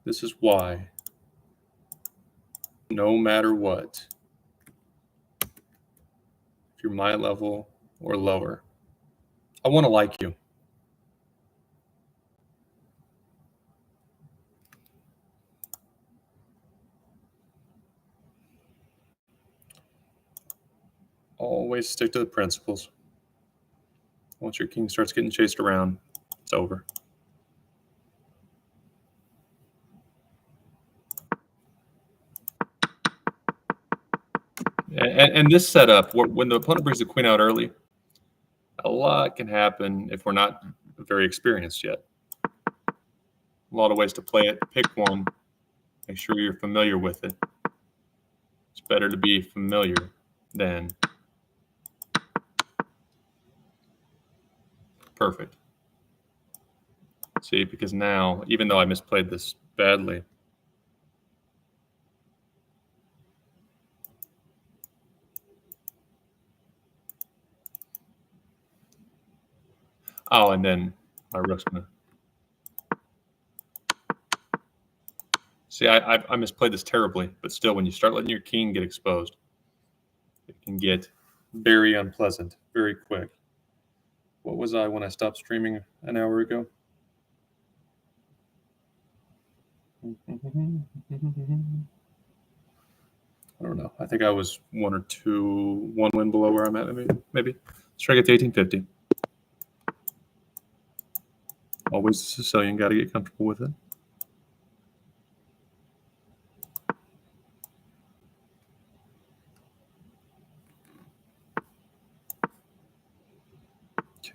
This is why, no matter what, if you're my level or lower, I want to like you. Always stick to the principles. Once your king starts getting chased around, it's over. And this setup, when the opponent brings the queen out early, a lot can happen if we're not very experienced yet. A lot of ways to play it. Pick one. Make sure you're familiar with it. It's better to be familiar than perfect. See, because now, even though I misplayed this badly, oh, and then my rook's gonna. See, I misplayed this terribly, but still, when you start letting your king get exposed, it can get very unpleasant very quick. What was I when I stopped streaming an hour ago? I don't know. I think I was 1 win below where I'm at. Maybe. Let's try to get to 1850. Always a Sicilian. Got to get comfortable with it.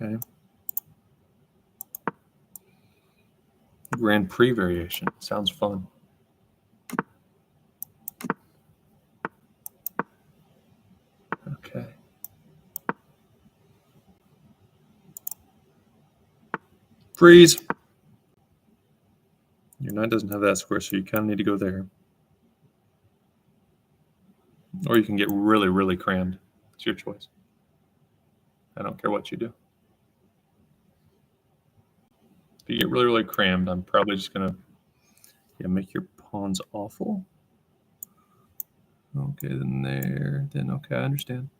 Okay. Grand Prix variation. Sounds fun. Okay. Freeze. Your knight doesn't have that square, so you kind of need to go there. Or you can get really, really crammed. It's your choice. I don't care what you do. If you get really, really crammed, I'm probably just going to make your pawns awful. Okay, then there. Then, okay, I understand.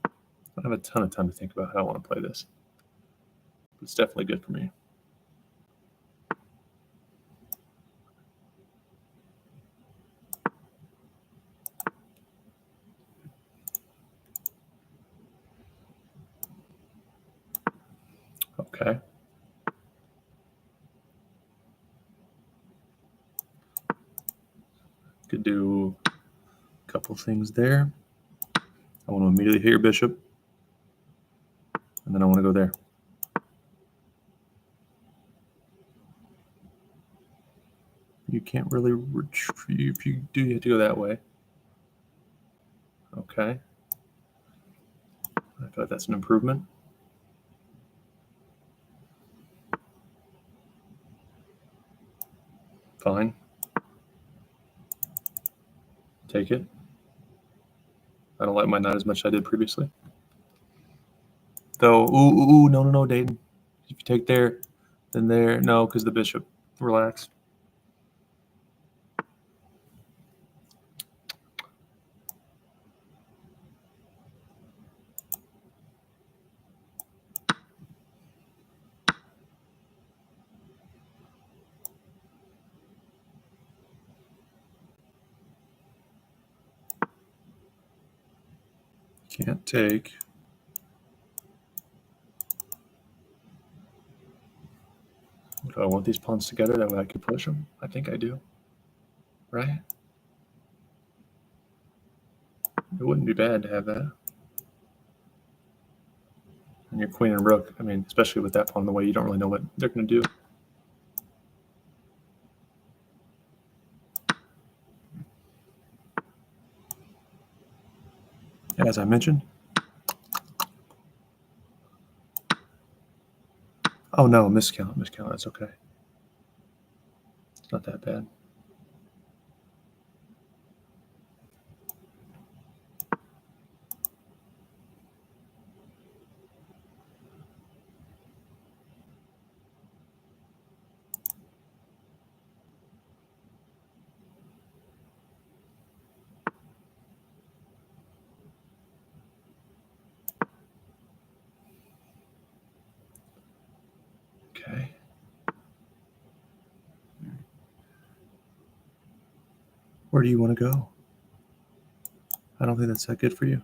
I don't have a ton of time to think about how I want to play this. It's definitely good for me. Okay. Could do a couple things there. I want to immediately hit your bishop. And then I want to go there. You can't really retrieve. If you do, you have to go that way. Okay. I feel like that's an improvement. Fine. Take it. I don't like my knight as much as I did previously. Though, no, Dayton. If you take there, then there. No, because the bishop. Relax. Can't take. Do I want these pawns together? That way I can push them? I think I do. Right? It wouldn't be bad to have that. And your queen and rook, I mean, especially with that pawn in the way, you don't really know what they're going to do. As I mentioned. Oh, no, miscount. That's okay. It's not that bad. Where do you want to go? I don't think that's that good for you.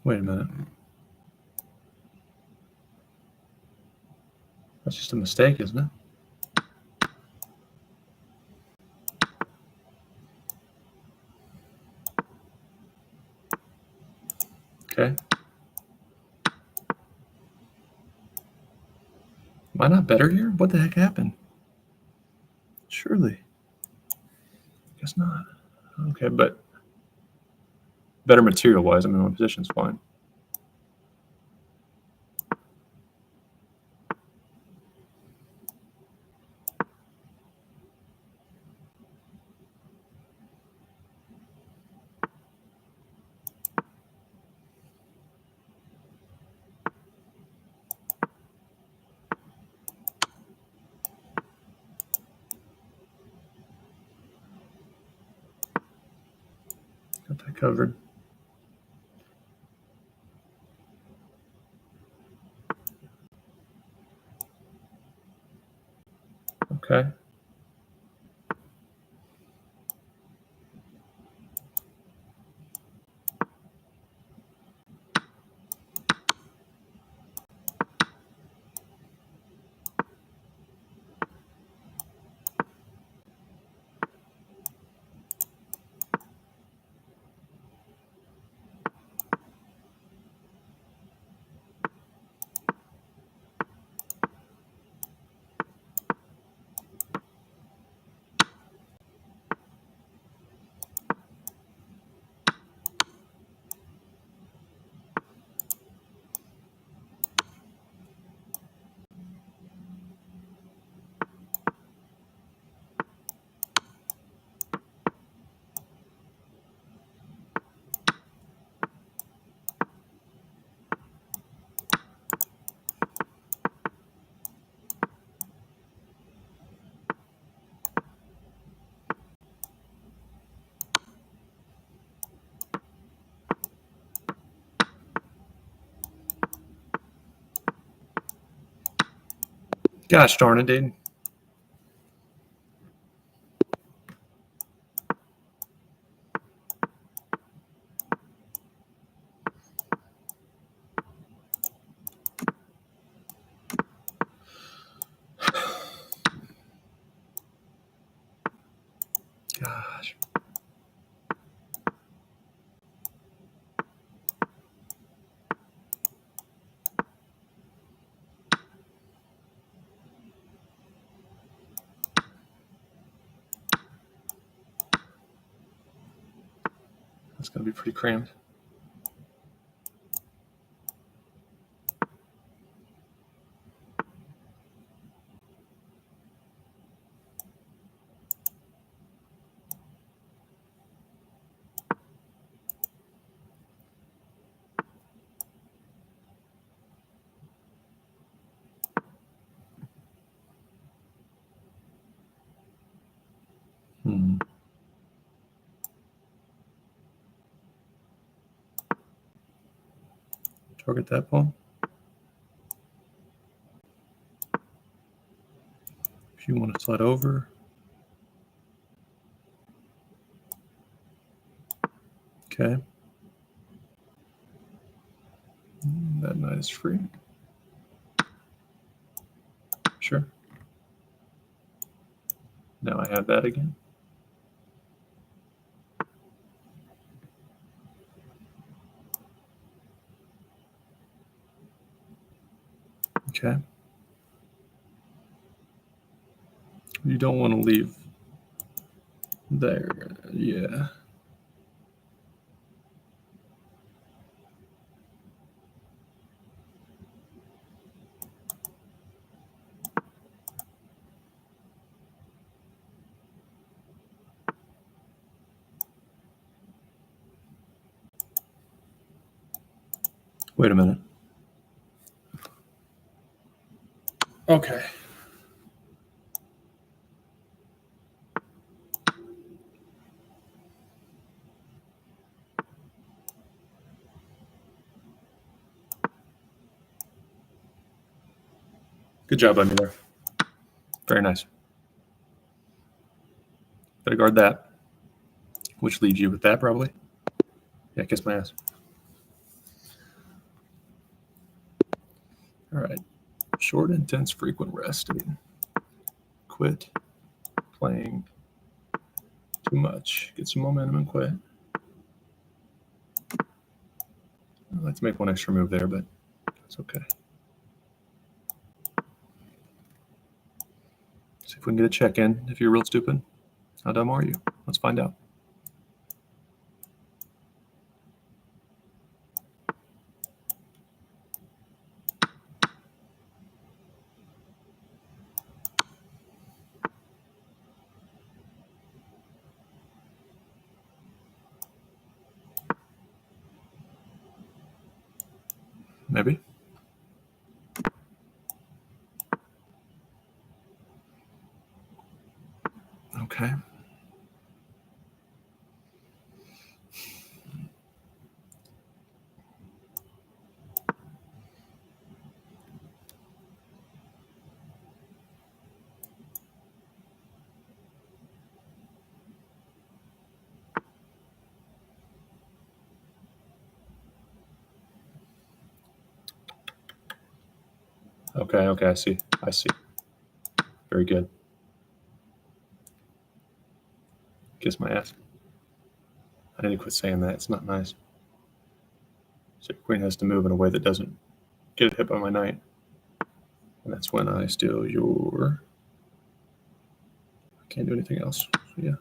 Wait a minute. That's just a mistake, isn't it? Okay. Am I not better here? What the heck happened? Surely. Guess not. Okay, but better material-wise. I mean, my position's fine. Got that covered. Okay. Gosh darn it, dude. Gosh. That's going to be pretty cramped. Target that pawn. If you want to slide over. Okay. That knight is free. Sure. Now I have that again. Okay. You don't want to leave there. Yeah. Wait a minute. Okay. Good job by me there. Very nice. Gotta guard that. Which leaves you with that, probably. Yeah, kiss my ass. All right. Short, intense, frequent rest. I mean, quit playing too much. Get some momentum and quit. I'd like to make one extra move there, but it's okay. See if we can get a check-in. If you're real stupid, how dumb are you? Let's find out. Maybe. Okay. Okay, I see. Very good. Kiss my ass. I need to quit saying that. It's not nice. So your queen has to move in a way that doesn't get hit by my knight. And that's when I steal your... I can't do anything else. So yeah.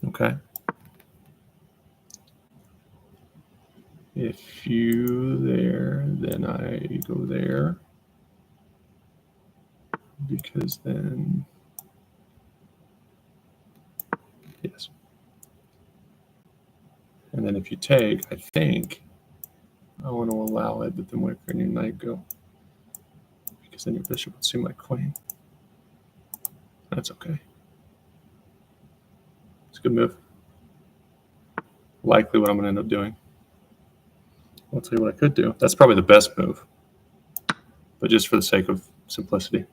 Okay. If you there, then I go there. Because then... Yes. And then if you take, I think I want to allow it, but then where can your knight go? Because then your bishop would see my queen. That's okay. It's a good move. Likely what I'm going to end up doing. I'll tell you what I could do. That's probably the best move. But just for the sake of simplicity.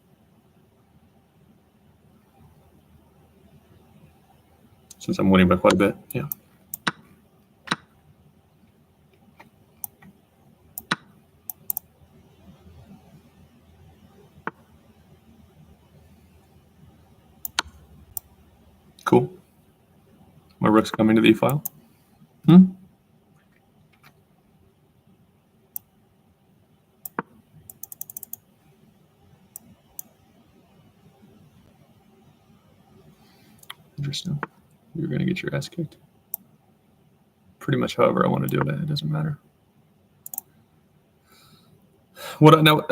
Since I'm winning by quite a bit, yeah. Cool. My rook's coming to the e-file. Interesting. You're going to get your ass kicked. Pretty much however I want to do it. It doesn't matter. What I know,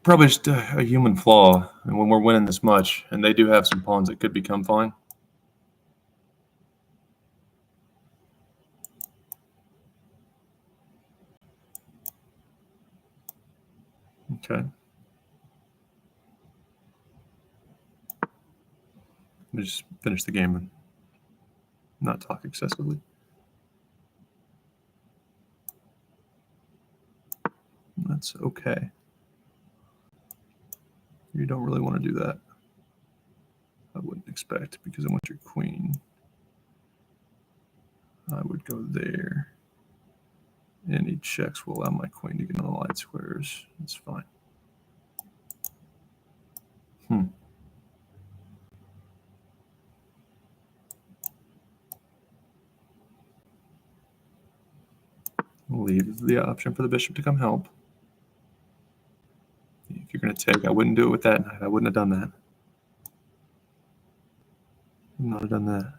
probably just a human flaw. And when we're winning this much, and they do have some pawns that could become fine. Okay. Let me just finish the game and not talk excessively. That's okay. You don't really want to do that. I wouldn't expect, because I want your queen. I would go there. Any checks will allow my queen to get on the light squares. It's fine. Leave the option for the bishop to come help. If you're going to take, I wouldn't do it with that knight. I wouldn't have done that. Would not have done that.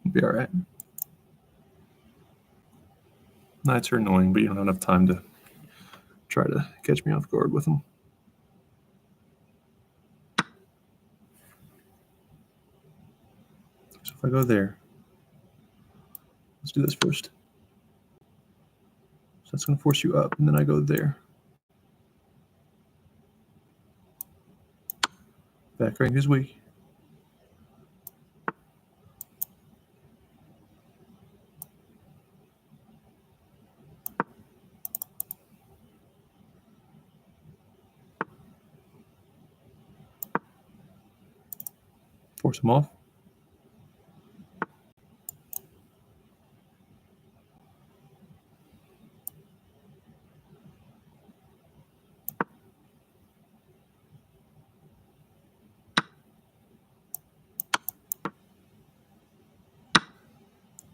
It'll be all right. Knights are annoying, but you don't have enough time to try to catch me off guard with them. if I go there, let's do this first. So that's going to force you up, and then I go there. Back rank is weak. Force him off.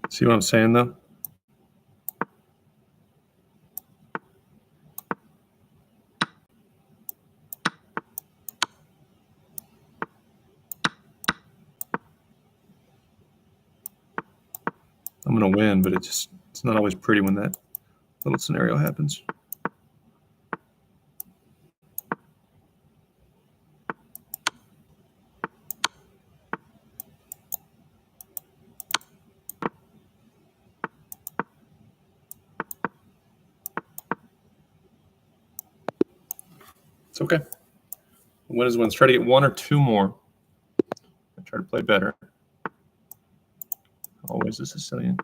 See what I'm saying, though? I'm going to win, but it's not always pretty when that little scenario happens. It's okay. Win is wins. Try to get one or two more. I try to play better. Always a Sicilian.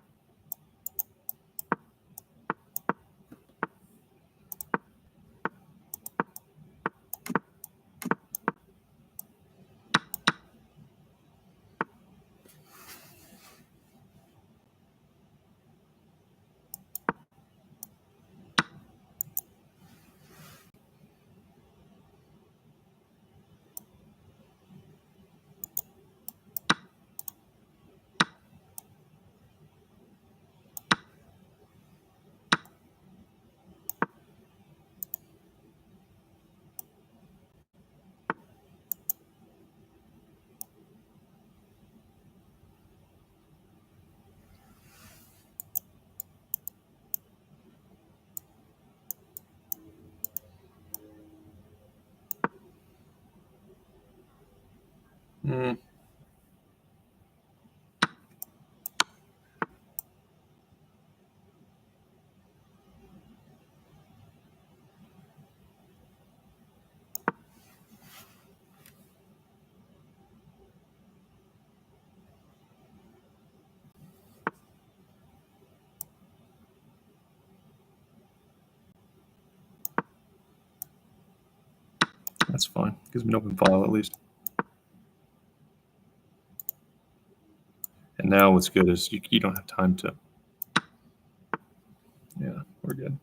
That's fine. Gives me an open file at least. And now what's good is you don't have time to. Yeah, we're good.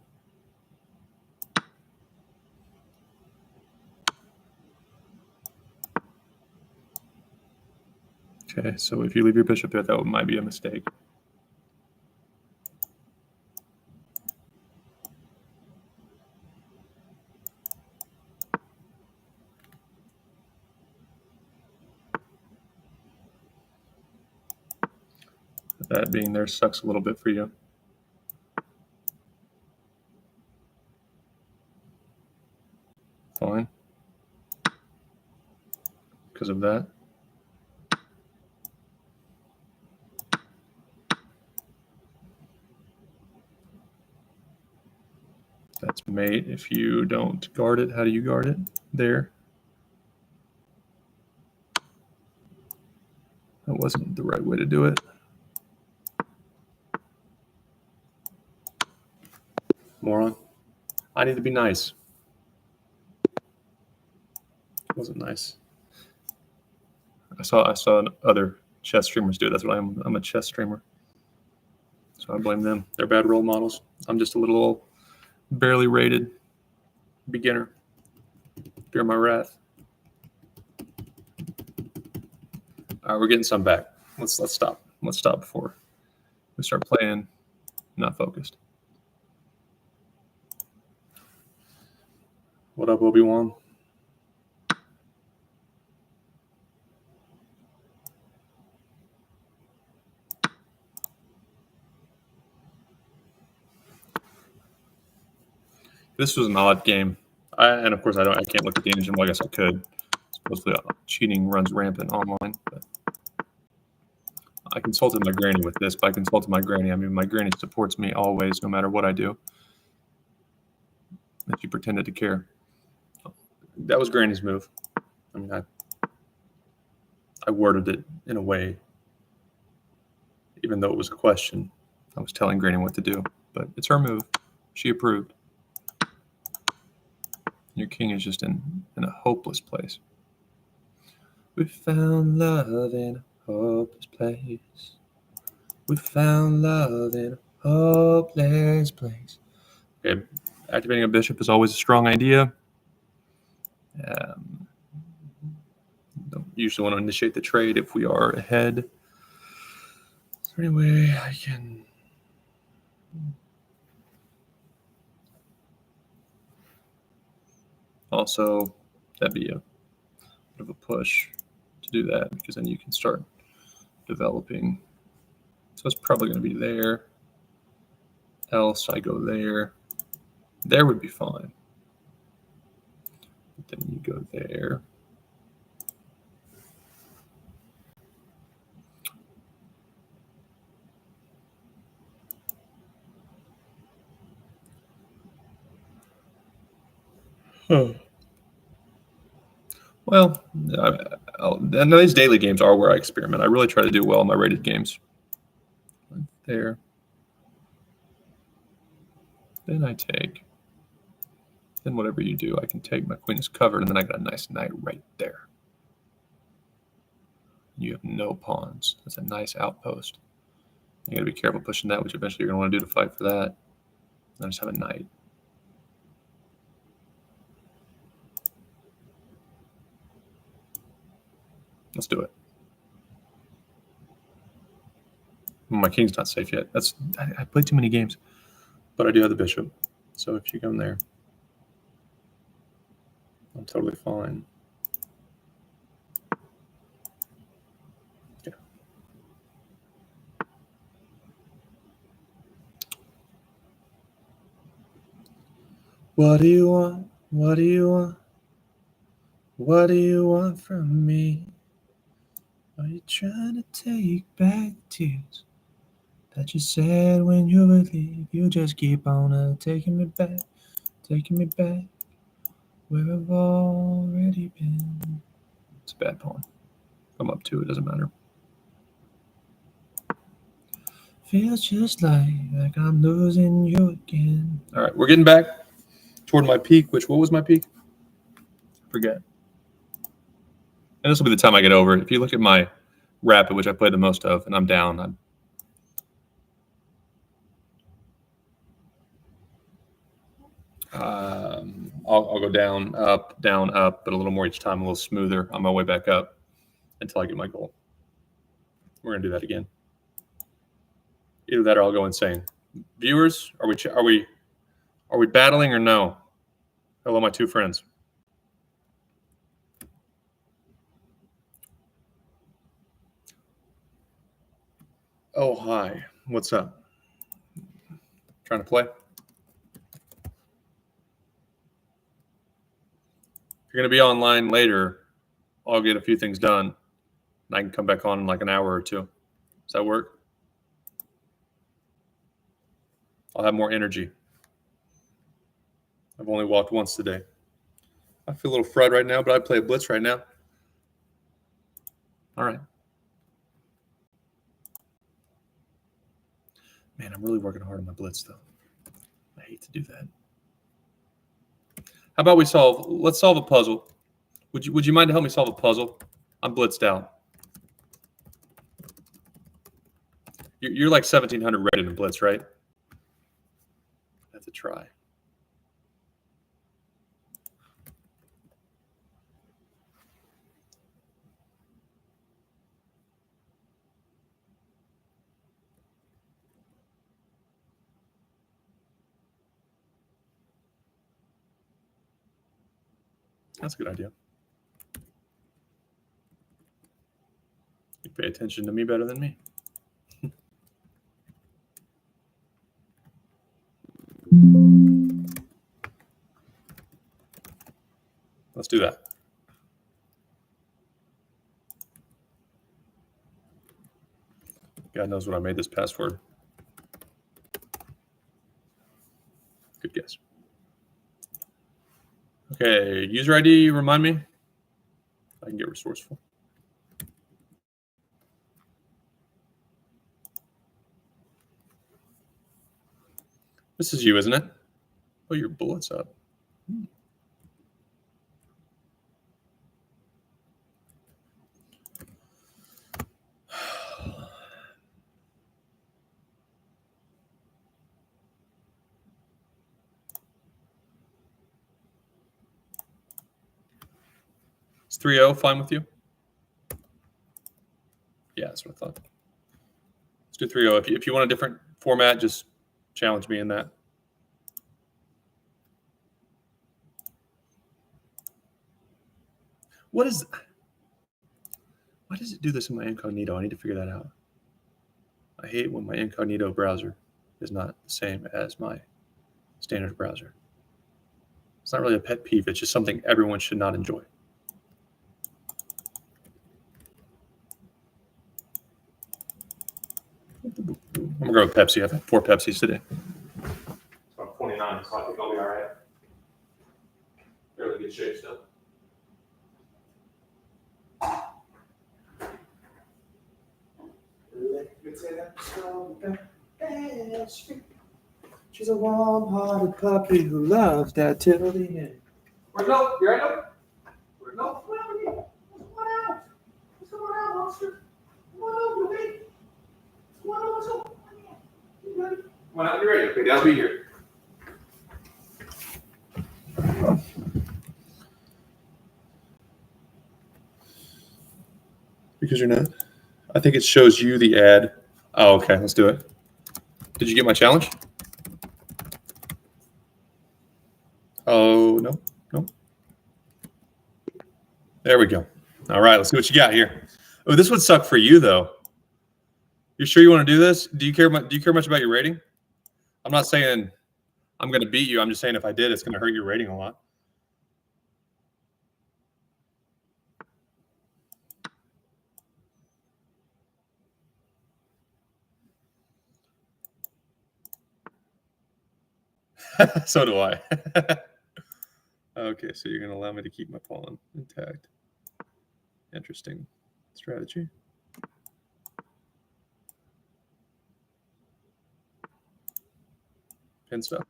Okay, so if you leave your bishop there, that might be a mistake. That being there sucks a little bit for you. Fine. Because of that. That's mate. If you don't guard it, how do you guard it? There. That wasn't the right way to do it. Moron. I need to be nice. It wasn't nice. I saw other chess streamers do it. That's what I'm a chess streamer. So I blame them. They're bad role models. I'm just a little old, barely rated beginner. Fear my wrath. All right, we're getting some back. Let's stop. Let's stop before we start playing not focused. What up, Obi-Wan? This was an odd game. And of course I can't look at the engine. Well, I guess I could. Supposedly cheating runs rampant online, but I consulted my granny with this. By consulted my granny, I mean my granny supports me always, no matter what I do. And she pretended to care. That was Granny's move. I mean, I worded it in a way, even though it was a question. I was telling Granny what to do, but it's her move. She approved. Your king is just in a hopeless place. We found love in a hopeless place. We found love in a hopeless place. Okay, activating a bishop is always a strong idea. Don't usually want to initiate the trade if we are ahead. Is there any way I can... Also, that'd be a bit of a push to do that, because then you can start developing. So it's probably going to be there. Else I go there. There would be fine. But then you go there. Huh. Well, and these daily games are where I experiment. I really try to do well in my rated games. There. Then I take. Then whatever you do, I can take. My queen is covered, and then I got a nice knight right there. You have no pawns. That's a nice outpost. You got to be careful pushing that, which eventually you're going to want to do to fight for that. I just have a knight. Let's do it. My king's not safe yet. I played too many games, but I do have the bishop. So if you come there, I'm totally fine. Okay. What do you want? What do you want? What do you want from me? Are you trying to take back the tears that you said when you would leave? You just keep on taking me back where I've already been. It's a bad pawn. I'm up 2, it doesn't matter. Feels just like I'm losing you again. All right, we're getting back toward my peak, what was my peak? Forget. And this will be the time I get over it. If you look at my rapid, which I play the most of, and I'm down, I'll go down, up, but a little more each time, a little smoother on my way back up until I get my goal. We're gonna do that again. Either that or I'll go insane. Viewers, are we battling or no? Hello, my 2 friends. Oh, hi. What's up? Trying to play? If you're going to be online later, I'll get a few things done, and I can come back on in like an hour or 2. Does that work? I'll have more energy. I've only walked once today. I feel a little fried right now, but I'd play a Blitz right now. All right. Man, I'm really working hard on my Blitz, though. I hate to do that. How about let's solve a puzzle. Would you mind to help me solve a puzzle? I'm blitzed out. You're like 1,700 rated in Blitz, right? I have to try. That's a good idea. You pay attention to me better than me. Let's do that. God knows what I made this password. Good guess. Okay, user ID, remind me. I can get resourceful. This is you, isn't it? Oh, your bullet's up. Is 3-0 fine with you? Yeah, that's what I thought. Let's do 3-0. If you want a different format, just challenge me in that. Why does it do this in my incognito? I need to figure that out. I hate when my incognito browser is not the same as my standard browser. It's not really a pet peeve. It's just something everyone should not enjoy. I'm going to go with Pepsi. I've had 4 Pepsis today. So I'm 29, so I think I'll be all right. Fairly good shape still. She's a warm-hearted puppy who loves that till the end. Where's no? You right now? Where's no? Come on here. Come on out. Come on out, monster. Come on over, baby. Come on over, so. You ready? Come on out. You ready? Okay, I'll be here. Because you're not? I think it shows you the ad. Oh, okay. Let's do it. Did you get my challenge? Oh, no. No. There we go. All right. Let's see what you got here. Oh, this would suck for you, though. You sure you want to do this? Do you care much about your rating? I'm not saying I'm going to beat you. I'm just saying if I did, it's going to hurt your rating a lot. So do I. Okay, so you're going to allow me to keep my pawn intact. Interesting strategy. Pin stuff.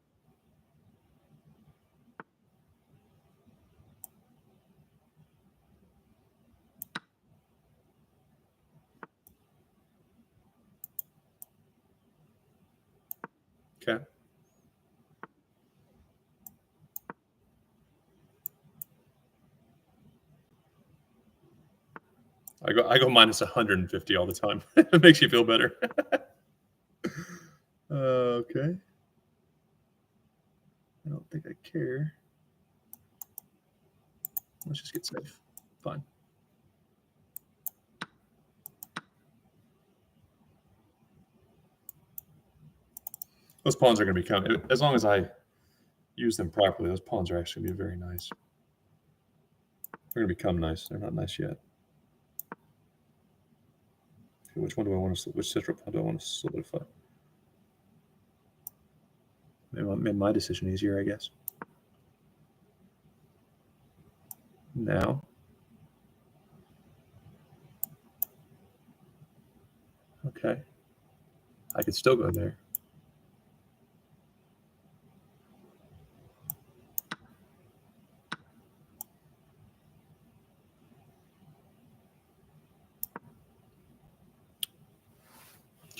Okay. I go minus 150 all the time. It makes you feel better. Okay. I don't think I care. Let's just get safe. Fine. Those pawns are going to become, as long as I use them properly, those pawns are actually going to be very nice. They're going to become nice. They're not nice yet. Okay, which one do I want to, which central pawn do I want to solidify? Maybe I made my decision easier, I guess. Now. Okay. I could still go there.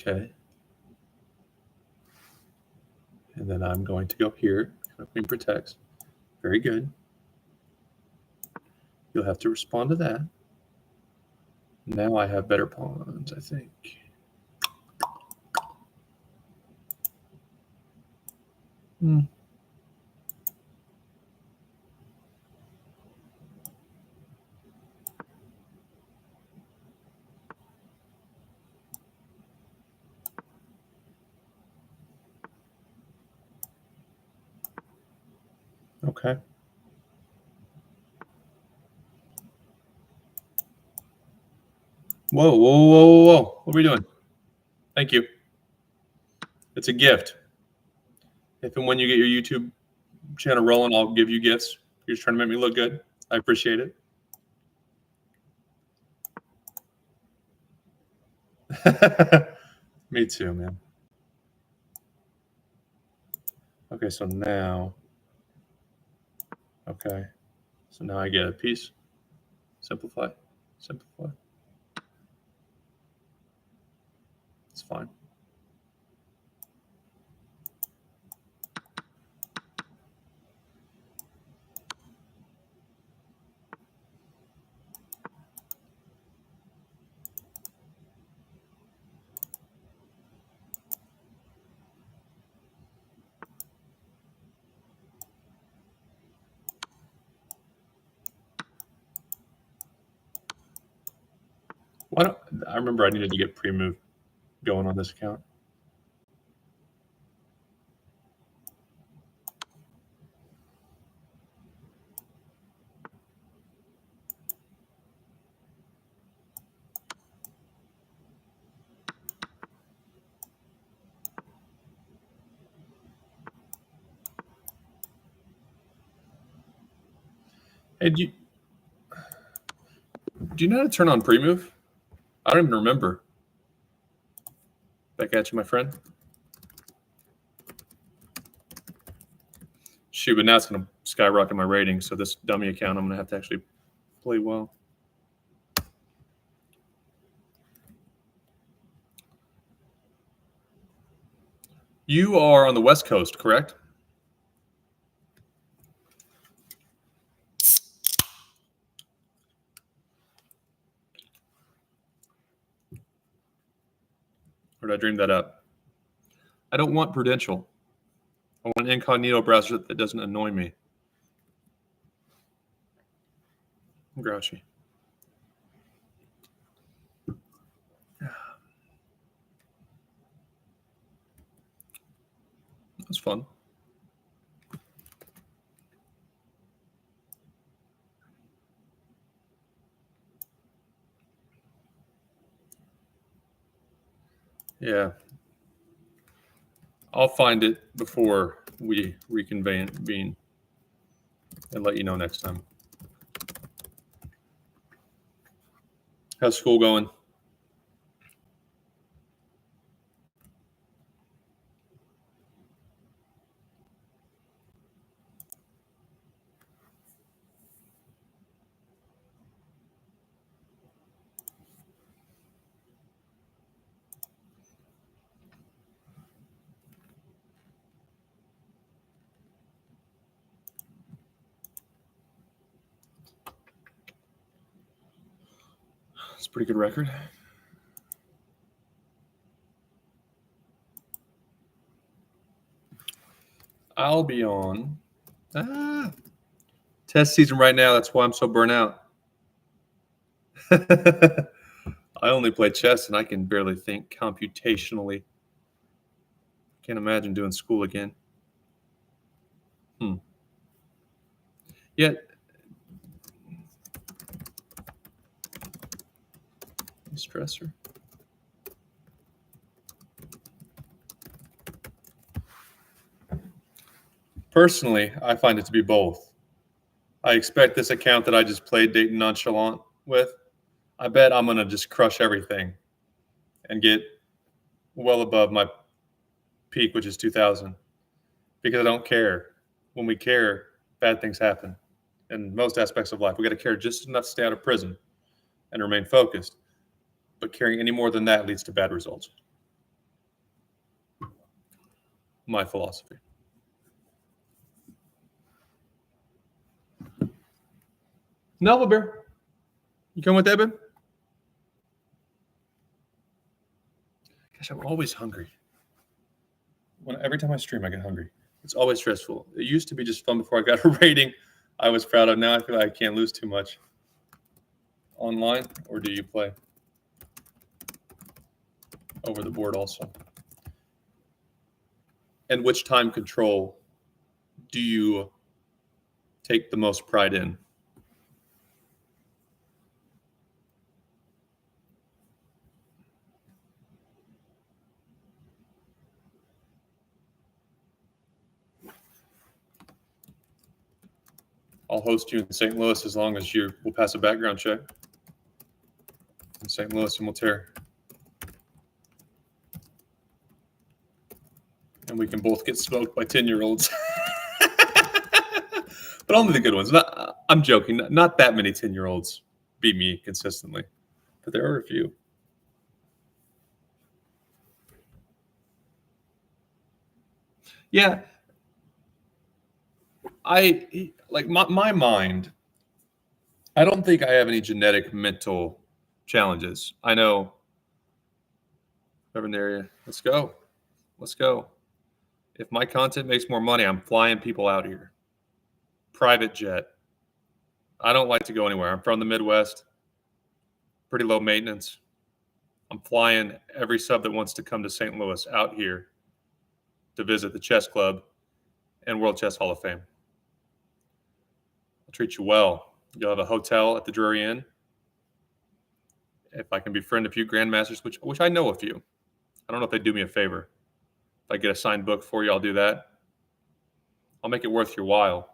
Okay. And then I'm going to go here. Queen protects. Very good. You'll have to respond to that. Now I have better pawns, I think. Okay. Whoa. What are we doing? Thank you. It's a gift. If and when you get your YouTube channel rolling, I'll give you gifts. You're just trying to make me look good. I appreciate it. Me too, man. Okay, so now, so now I get a piece. Simplify. It's fine. I remember I needed to get pre-move going on this account. Hey, do you know how to turn on pre-move? I don't even remember. Back at you, my friend. Shoot, but now it's going to skyrocket my rating. So this dummy account, I'm going to have to actually play well. You are on the West Coast, correct? Or did I dream that up? I don't want Prudential. I want an incognito browser that doesn't annoy me. I'm grouchy. That's fun. Yeah. I'll find it before we reconvene and let you know next time. How's school going? It's a pretty good record. I'll be on test season right now. That's why I'm so burnt out. I only play chess and I can barely think computationally. Can't imagine doing school again. Yet, stressor. Personally, I find it to be both. I expect this account that I just played Dayton Nonchalant with, I bet I'm going to just crush everything and get well above my peak, which is 2,000, because I don't care. When we care, bad things happen in most aspects of life. We got to care just enough to stay out of prison and remain focused. But caring any more than that leads to bad results. My philosophy. Nova Bear, you come with that, babe? Gosh, I'm always hungry. Every time I stream, I get hungry. It's always stressful. It used to be just fun before I got a rating I was proud of. Now I feel like I can't lose too much. Online, or do you play over the board also? And which time control do you take the most pride in? I'll host you in St. Louis as long as we'll pass a background check in St. Louis, and we'll tear. And we can both get smoked by 10-year-olds. But only the good ones. I'm joking. Not that many 10-year-olds beat me consistently, but there are a few. Yeah. My mind, I don't think I have any genetic mental challenges. I know. Over in the area. Let's go. If my content makes more money, I'm flying people out here. Private jet. I don't like to go anywhere. I'm from the Midwest. Pretty low maintenance. I'm flying every sub that wants to come to St. Louis out here to visit the chess club and World Chess Hall of Fame. I'll treat you well. You'll have a hotel at the Drury Inn. If I can befriend a few grandmasters, which I know a few. I don't know if they do me a favor. If I get a signed book for you, I'll do that. I'll make it worth your while.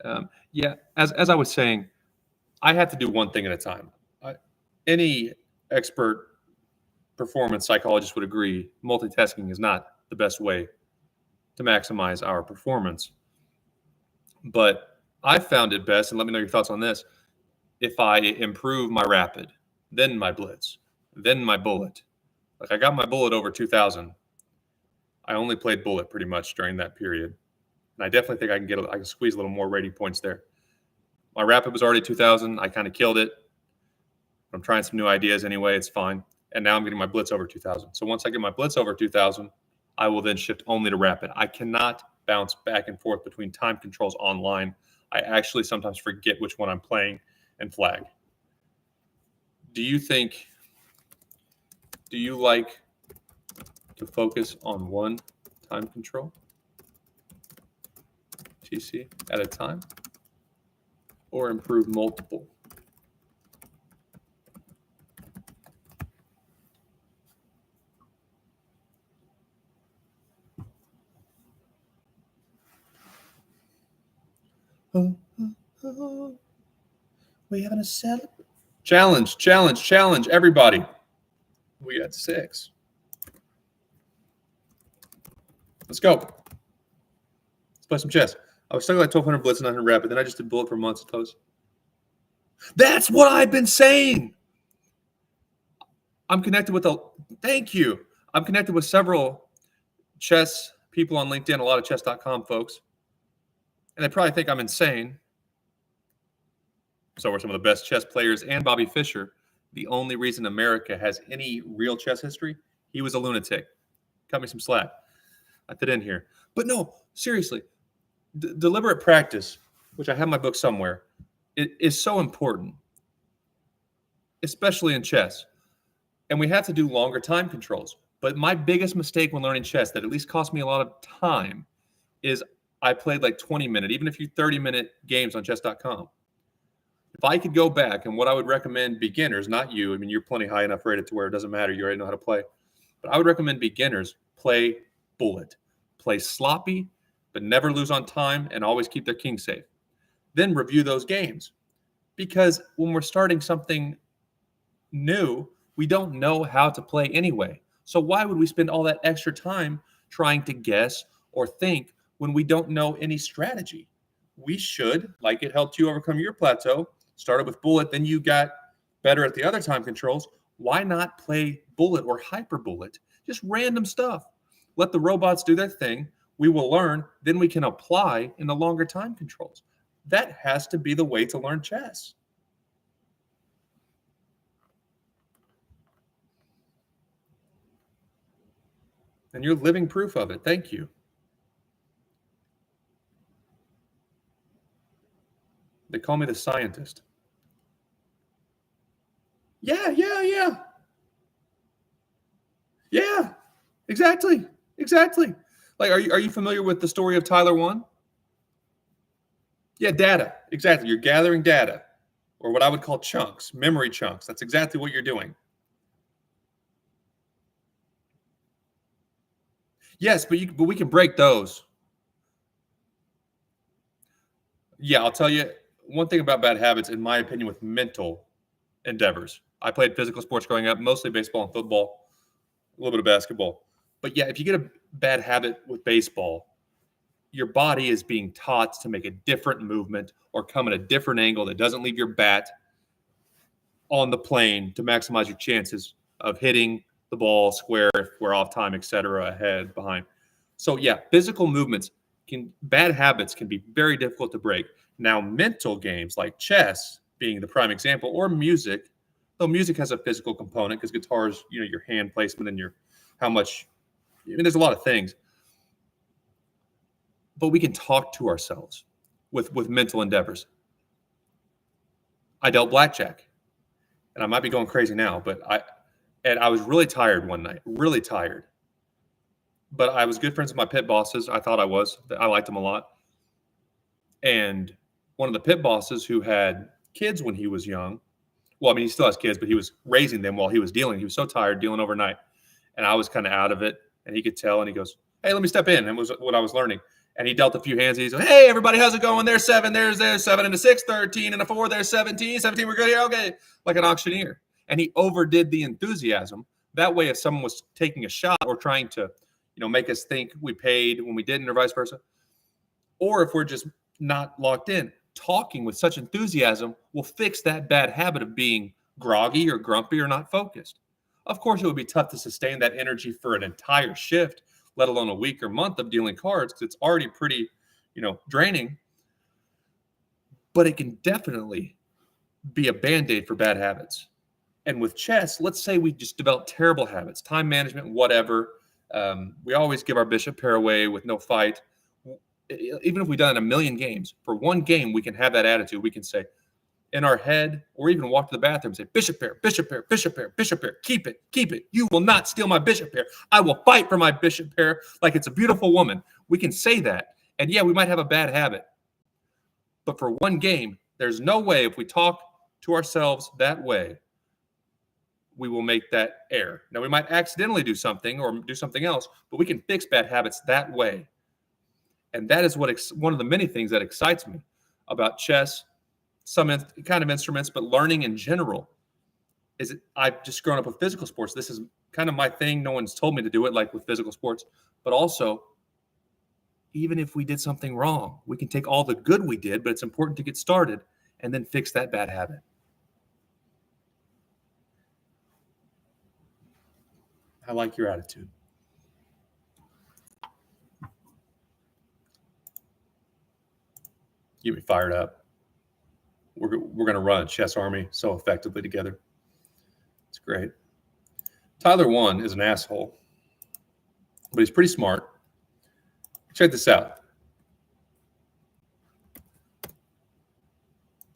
As I was saying, I have to do one thing at a time. Any expert performance psychologist would agree multitasking is not the best way to maximize our performance. But I found it best, and let me know your thoughts on this, if I improve my rapid, then my blitz, then my bullet. Like I got my bullet over 2,000. I only played bullet pretty much during that period. And I definitely think I can squeeze a little more rating points there. My rapid was already 2,000. I kind of killed it. I'm trying some new ideas anyway. It's fine. And now I'm getting my blitz over 2,000. So once I get my blitz over 2,000, I will then shift only to rapid. I cannot bounce back and forth between time controls online. I actually sometimes forget which one I'm playing and flag. Do you like to focus on one time control, TC, at a time, or improve multiple? We having a celebration? Challenge, everybody. We got 6. Let's go. Let's play some chess. I was stuck at like 1,200 blitz and 900 rapid. Then I just did bullet for months. Close. That's what I've been saying. Thank you. I'm connected with several chess people on LinkedIn, a lot of chess.com folks. And they probably think I'm insane. So are some of the best chess players and Bobby Fischer. The only reason America has any real chess history, he was a lunatic. Cut me some slack. I fit in here. But no, seriously, deliberate practice, which I have my book somewhere, it is so important, especially in chess. And we have to do longer time controls. But my biggest mistake when learning chess that at least cost me a lot of time is I played like 20-minute, even if you 30-minute games on chess.com. If I could go back, and what I would recommend beginners, not you, I mean, you're plenty high enough rated to where it doesn't matter. You already know how to play. But I would recommend beginners play bullet. Play sloppy, but never lose on time and always keep their king safe. Then review those games. Because when we're starting something new, we don't know how to play anyway. So why would we spend all that extra time trying to guess or think when we don't know any strategy? We should, like it helped you overcome your plateau, started with bullet, then you got better at the other time controls. Why not play bullet or hyper bullet? Just random stuff. Let the robots do their thing. We will learn. Then we can apply in the longer time controls. That has to be the way to learn chess. And you're living proof of it. Thank you. They call me the scientist. Yeah. Yeah, exactly. Like, are you familiar with the story of Tyler 1? Yeah, data. Exactly. You're gathering data, or what I would call chunks, memory chunks. That's exactly what you're doing. Yes, but we can break those. Yeah, I'll tell you, one thing about bad habits, in my opinion, with mental endeavors. I played physical sports growing up, mostly baseball and football, a little bit of basketball. But yeah, if you get a bad habit with baseball, your body is being taught to make a different movement or come at a different angle that doesn't leave your bat on the plane to maximize your chances of hitting the ball square if we're off time, etc., ahead, behind. So yeah, physical movements bad habits can be very difficult to break. Now, mental games like chess being the prime example, or music, though music has a physical component because guitars, your hand placement and how much, there's a lot of things. But we can talk to ourselves with mental endeavors. I dealt blackjack, and I might be going crazy now, but I was really tired one night, really tired. But I was good friends with my pit bosses. I thought I was. I liked them a lot. And one of the pit bosses who had kids when he was young, well, I mean, he still has kids, but he was raising them while he was dealing. He was so tired dealing overnight. And I was kind of out of it. And he could tell. And he goes, "Hey, let me step in." And was what I was learning. And he dealt a few hands. And he's like, "Hey, everybody, how's it going? There's 7. There's 7 and a 6, 13 and a 4. There's 17. 17, we're good here. Okay." Like an auctioneer. And he overdid the enthusiasm. That way, if someone was taking a shot or trying to, make us think we paid when we didn't, or vice versa, or if we're just not locked in, talking with such enthusiasm will fix that bad habit of being groggy or grumpy or not focused. Of course, it would be tough to sustain that energy for an entire shift, let alone a week or month of dealing cards, because it's already pretty, draining. But it can definitely be a Band-Aid for bad habits. And with chess, let's say we just develop terrible habits, time management, whatever. We always give our bishop pair away with no fight. Even if we've done it a million games, for one game, we can have that attitude. We can say in our head, or even walk to the bathroom and say, "Bishop pair, bishop pair, bishop pair, bishop pair. Keep it, keep it. You will not steal my bishop pair. I will fight for my bishop pair like it's a beautiful woman." We can say that. And yeah, we might have a bad habit. But for one game, there's no way, if we talk to ourselves that way, we will make that error. Now, we might accidentally do something or do something else, but we can fix bad habits that way. And that is one of the many things that excites me about chess, some kind of instruments, but learning in general. I've just grown up with physical sports. This is kind of my thing. No one's told me to do it like with physical sports. But also, even if we did something wrong, we can take all the good we did, but it's important to get started and then fix that bad habit. I like your attitude. Get me fired up. We're going to run a chess army so effectively together. It's great. Tyler 1 is an asshole, but he's pretty smart. Check this out.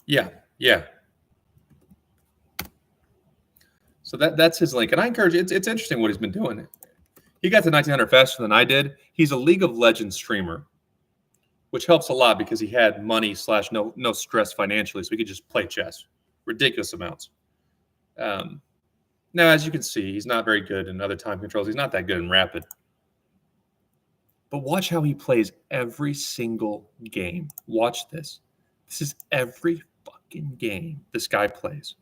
Yeah. So that's his link. And I encourage you, it's interesting what he's been doing. He got to 1900 faster than I did. He's a League of Legends streamer, which helps a lot because he had money / no stress financially, so he could just play chess. Ridiculous amounts. Now, as you can see, he's not very good in other time controls. He's not that good in rapid. But watch how he plays every single game. Watch this. This is every fucking game this guy plays.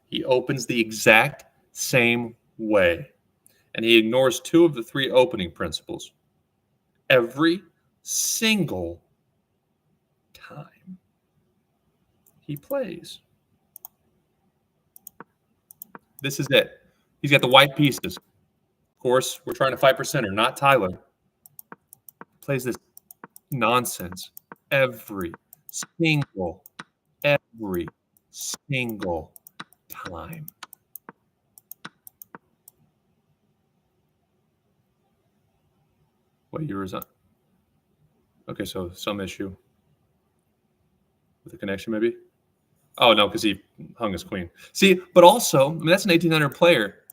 He opens the exact same way, and he ignores 2 of the 3 opening principles every single time he plays. This is it. He's got the white pieces. Of course, we're trying to fight for center, not Tyler. Plays this nonsense every single time. Wait, you resign? Okay, so some issue with the connection, maybe. Oh no, because he hung his queen. See, but also, that's an 1800 player.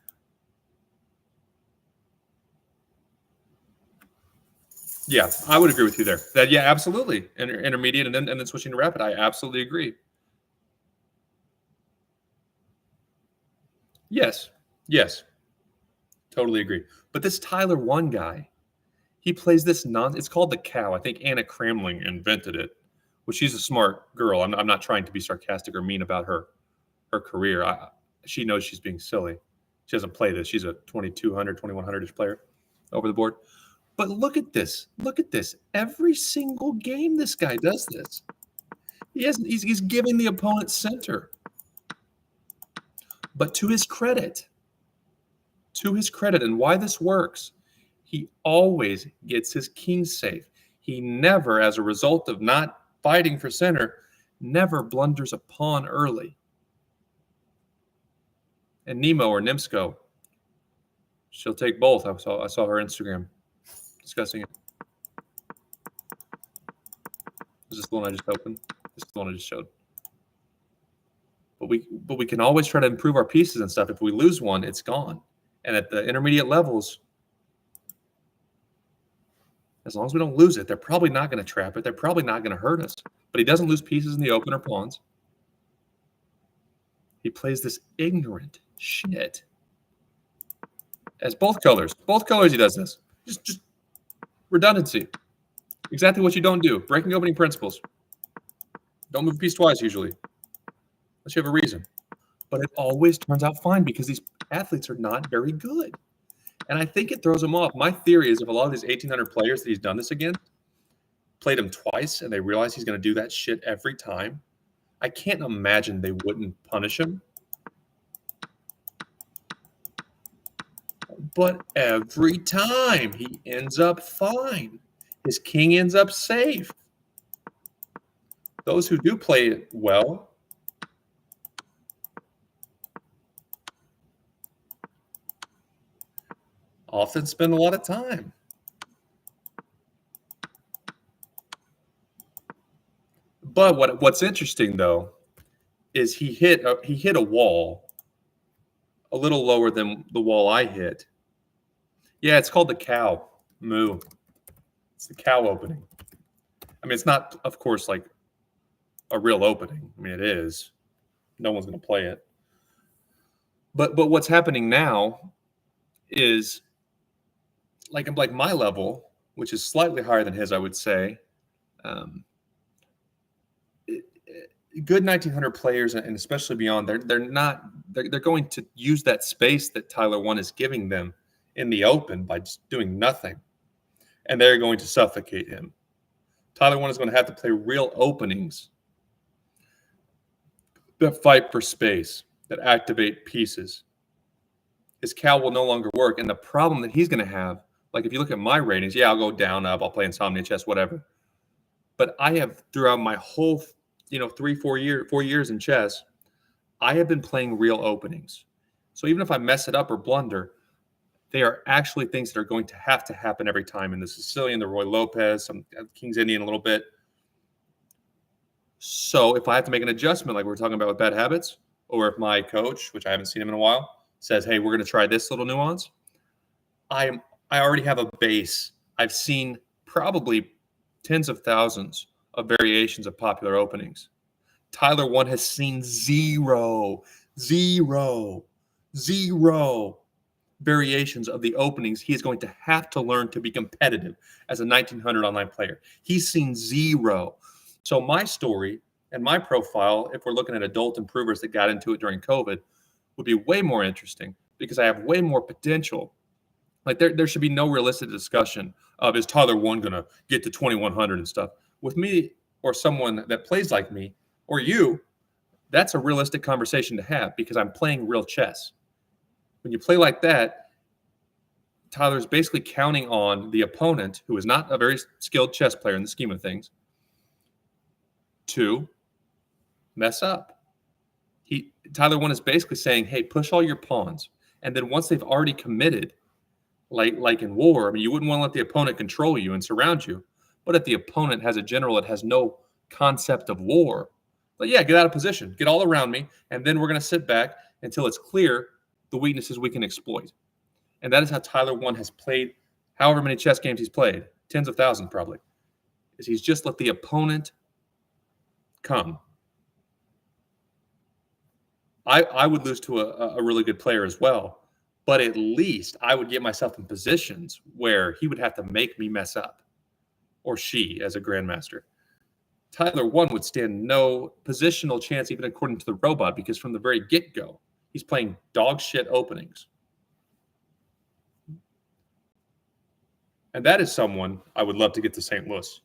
Yeah, I would agree with you there. That absolutely. Intermediate and then switching to rapid. I absolutely agree. Yes. Totally agree. But this Tyler 1 guy, He plays this it's called the cow. I think Anna Cramling invented it. Well, she's a smart girl. I'm not trying to be sarcastic or mean about her career. She knows she's being silly. She doesn't play this. She's a 2200, 2100-ish player over the board. But look at this. Look at this. Every single game this guy does this. He's giving the opponent center. But to his credit, and why this works, he always gets his king safe. He never, as a result of not fighting for center, never blunders a pawn early. And Nemo or Nimsko, she'll take both. I saw her Instagram discussing it. Is this the one I just opened? This is the one I just showed. But we can always try to improve our pieces and stuff. If we lose one, it's gone. And at the intermediate levels, as long as we don't lose it, they're probably not going to trap it. They're probably not going to hurt us. But he doesn't lose pieces in the open or pawns. He plays this ignorant shit as both colors. Both colors he does this. Just redundancy. Exactly what you don't do. Breaking opening principles. Don't move a piece twice usually. Unless you have a reason. But it always turns out fine because these athletes are not very good. And I think it throws them off. My theory is if a lot of these 1,800 players that he's done this against played him twice and they realize he's going to do that shit every time, I can't imagine they wouldn't punish him. But every time he ends up fine. His king ends up safe. Those who do play it well often spend a lot of time. But what's interesting though is he hit a wall a little lower than the wall I hit. Yeah, it's called the cow. Moo. It's the cow opening. I mean, it's not, of course, like a real opening. I mean, it is. No one's going to play it. But what's happening now is like my level, which is slightly higher than his, I would say. Good 1,900 players, and especially beyond, they're going to use that space that T-1 is giving them in the open by just doing nothing, and they're going to suffocate him. T-1 is going to have to play real openings that fight for space, that activate pieces. His cow will no longer work, and the problem that he's going to have, like if you look at my ratings, yeah, I'll go down, up, I'll play Insomnia Chess, whatever. But I have, throughout my whole 4 years in chess, I have been playing real openings. So even if I mess it up or blunder, they are actually things that are going to happen every time. In the Sicilian, the Roy Lopez, some King's Indian a little bit. So if I have to make an adjustment, like we were talking about with bad habits, or if my coach, which I haven't seen him in a while, says, hey, we're going to try this little nuance, I already have a base. I've seen probably tens of thousands of variations of popular openings. T-1 has seen zero variations of the openings he is going to have to learn to be competitive as a 1,900 online player. He's seen zero. So my story and my profile, if we're looking at adult improvers that got into it during COVID, would be way more interesting because I have way more potential. Like there should be no realistic discussion of is T-1 going to get to 2,100 and stuff. With me or someone that plays like me or you, that's a realistic conversation to have because I'm playing real chess. When you play like that, Tyler's basically counting on the opponent, who is not a very skilled chess player in the scheme of things, to mess up. T-1 is basically saying, hey, push all your pawns. And then once they've already committed, like in war, I mean, you wouldn't want to let the opponent control you and surround you. But if the opponent has a general that has no concept of war, but yeah, get out of position, get all around me, and then we're going to sit back until it's clear the weaknesses we can exploit. And that is how T-1 has played however many chess games he's played, tens of thousands probably, is he's just let the opponent come. I would lose to a really good player as well, But at least I would get myself in positions where he would have to make me mess up, or she as a grandmaster. Tyler 1 would stand no positional chance, even according to the robot, because from the very get-go, he's playing dog shit openings. And that is someone I would love to get to St. Louis,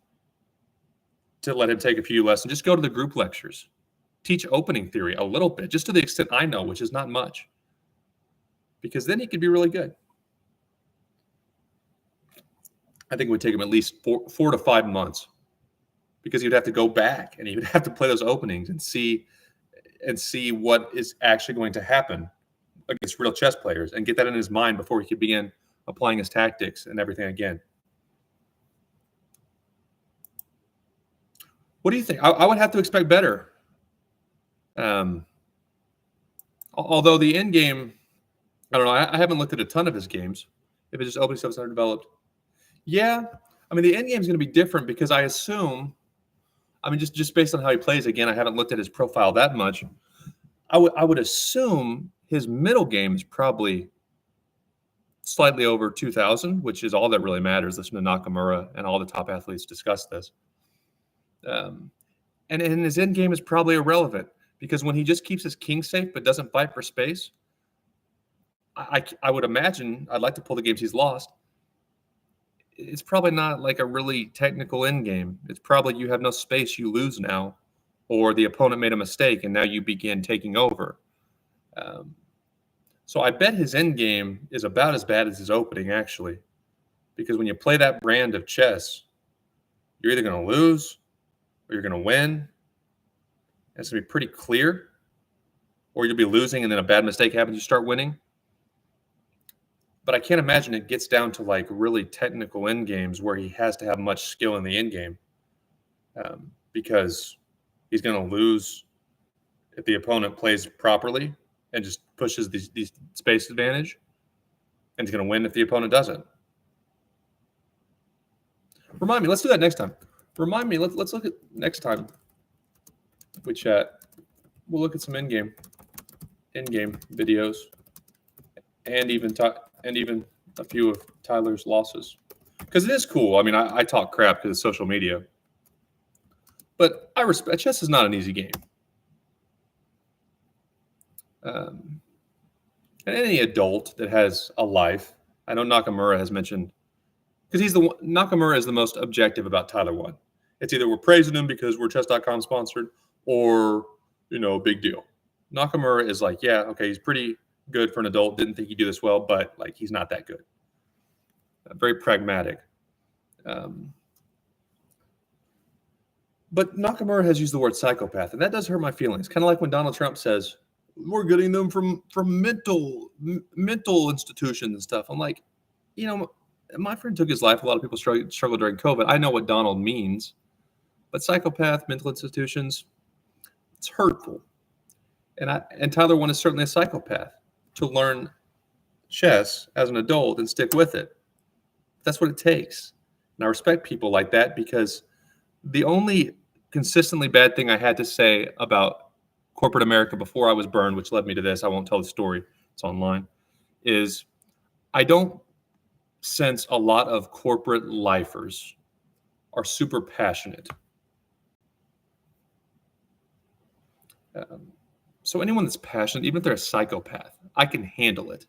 to let him take a few lessons. Just go to the group lectures. Teach opening theory a little bit, just to the extent I know, which is not much. Because then he could be really good. I think it would take him at least 4 to 5 months, because he'd have to go back and he would have to play those openings and see what is actually going to happen against real chess players and get that in his mind before he could begin applying his tactics and everything again. What do you think? I would have to expect better. Although the end game, I don't know. I haven't looked at a ton of his games. If it's just opening stuff's underdeveloped. Yeah. I mean, the end game is going to be different because I assume, I mean, just based on how he plays, again, I haven't looked at his profile that much. I would assume his middle game is probably slightly over 2,000, which is all that really matters. Listen to Nakamura and all the top athletes discuss this. And his end game is probably irrelevant, because when he just keeps his king safe but doesn't fight for space, I would imagine, I'd like to pull the games he's lost, it's probably not like a really technical end game. It's probably you have no space, you lose now, or the opponent made a mistake and now you begin taking over. So I bet his end game is about as bad as his opening, actually, because when you play that brand of chess, you're either going to lose or you're going to win. It's going to be pretty clear, or you'll be losing and then a bad mistake happens, you start winning. But I can't imagine it gets down to like really technical end games where he has to have much skill in the end game, because he's going to lose if the opponent plays properly and just pushes these space advantage, and he's going to win if the opponent doesn't. Remind me, let's do that next time. Remind me, let's look at next time we chat. We'll look at some end game videos, and even a few of Tyler's losses, because it is cool. I mean, I talk crap because it's social media, but I respect chess is not an easy game. And any adult that has a life, I know Nakamura has mentioned, because Nakamura is the most objective about Tyler 1. It's either we're praising him because we're chess.com sponsored, or, big deal. Nakamura is like, yeah, okay, he's pretty good for an adult. Didn't think he'd do this well, but like he's not that good. Very pragmatic. But Nakamura has used the word psychopath, and that does hurt my feelings. Kind of like when Donald Trump says, we're getting them from mental institutions and stuff. I'm like, my friend took his life. A lot of people struggle during COVID. I know what Donald means, but psychopath, mental institutions, it's hurtful. And Tyler 1 is certainly a psychopath to learn chess as an adult and stick with it. That's what it takes. And I respect people like that, because the only consistently bad thing I had to say about corporate America before I was burned, which led me to this, I won't tell the story, it's online, is I don't sense a lot of corporate lifers are super passionate. So anyone that's passionate, even if they're a psychopath, I can handle it,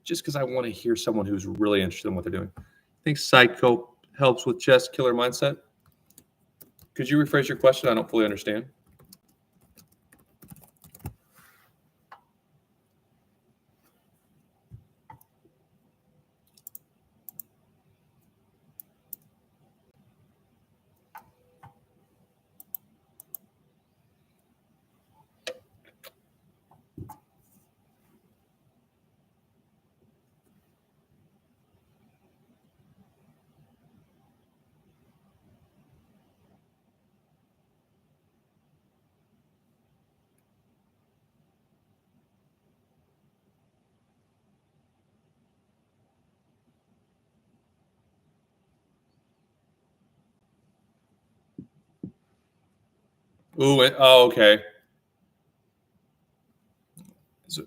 just because I want to hear someone who's really interested in what they're doing. I think psycho helps with chess killer mindset. Could you rephrase your question? I don't fully understand. Oh, okay. So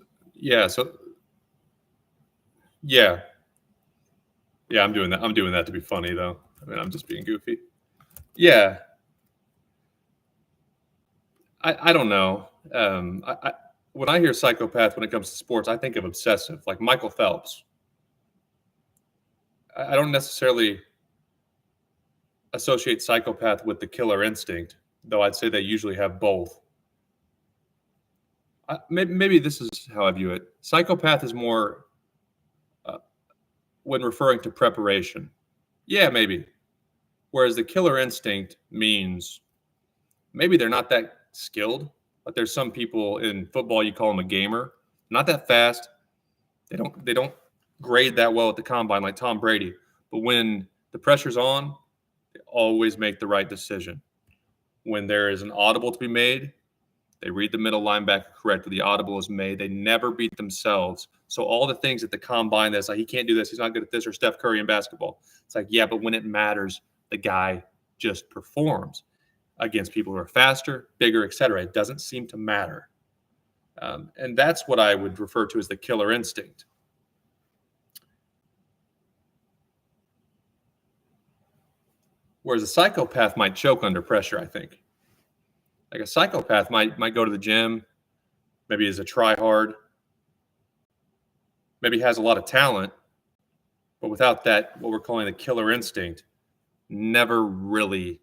Yeah. Yeah, I'm doing that. I'm doing that to be funny, though. I mean, I'm just being goofy. Yeah. I don't know. When I hear psychopath when it comes to sports, I think of obsessive, like Michael Phelps. I don't necessarily associate psychopath with the killer instinct, though I'd say they usually have both. Maybe this is how I view it. Psychopath is more uh, when referring to preparation. Yeah, maybe. Whereas the killer instinct means maybe they're not that skilled, but there's some people in football you call them a gamer, not that fast. They don't grade that well at the combine like Tom Brady, but when the pressure's on, they always make the right decision. When there is an audible to be made, they read the middle linebacker correctly. The audible is made. They never beat themselves. So all the things at the combine that's like, he can't do this, he's not good at this, or Steph Curry in basketball. It's like, yeah, but when it matters, the guy just performs against people who are faster, bigger, etc. It doesn't seem to matter. And that's what I would refer to as the killer instinct. Whereas a psychopath might choke under pressure, I think. Like a psychopath might go to the gym, maybe is a try-hard, maybe has a lot of talent, but without that, what we're calling the killer instinct, never really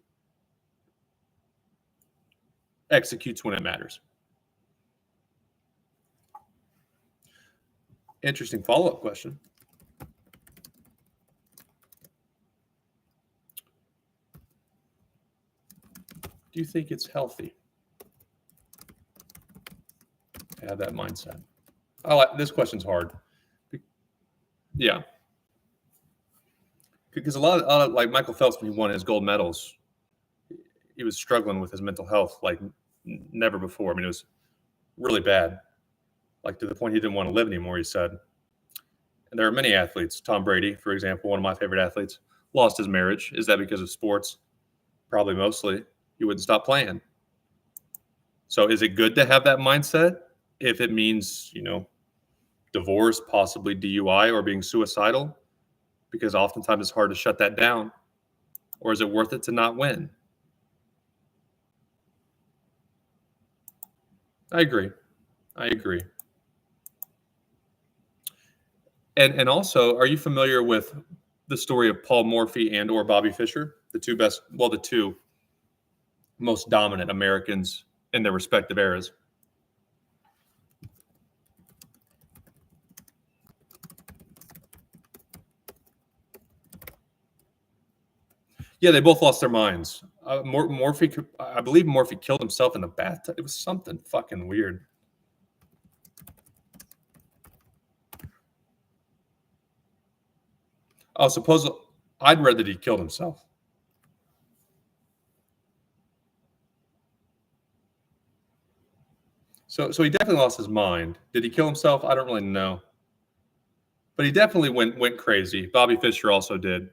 executes when it matters. Interesting follow-up question. Do you think it's healthy to have that mindset? This question's hard. Yeah. Because a lot of like Michael Phelps, when he won his gold medals, he was struggling with his mental health like never before. I mean, it was really bad, like to the point he didn't want to live anymore, he said. And there are many athletes. Tom Brady, for example, one of my favorite athletes, lost his marriage. Is that because of sports? Probably mostly. He wouldn't stop playing. So is it good to have that mindset if it means, divorce, possibly DUI, or being suicidal? Because oftentimes it's hard to shut that down. Or is it worth it to not win? I agree. And also, are you familiar with the story of Paul Morphy and or Bobby Fischer, the two most dominant Americans in their respective eras? Yeah, they both lost their minds. Morphy, I believe Morphy killed himself in the bathtub. It was something fucking weird. Oh, suppose I'd read that he killed himself. So he definitely lost his mind. Did he kill himself? I don't really know. But he definitely went crazy. Bobby Fischer also did.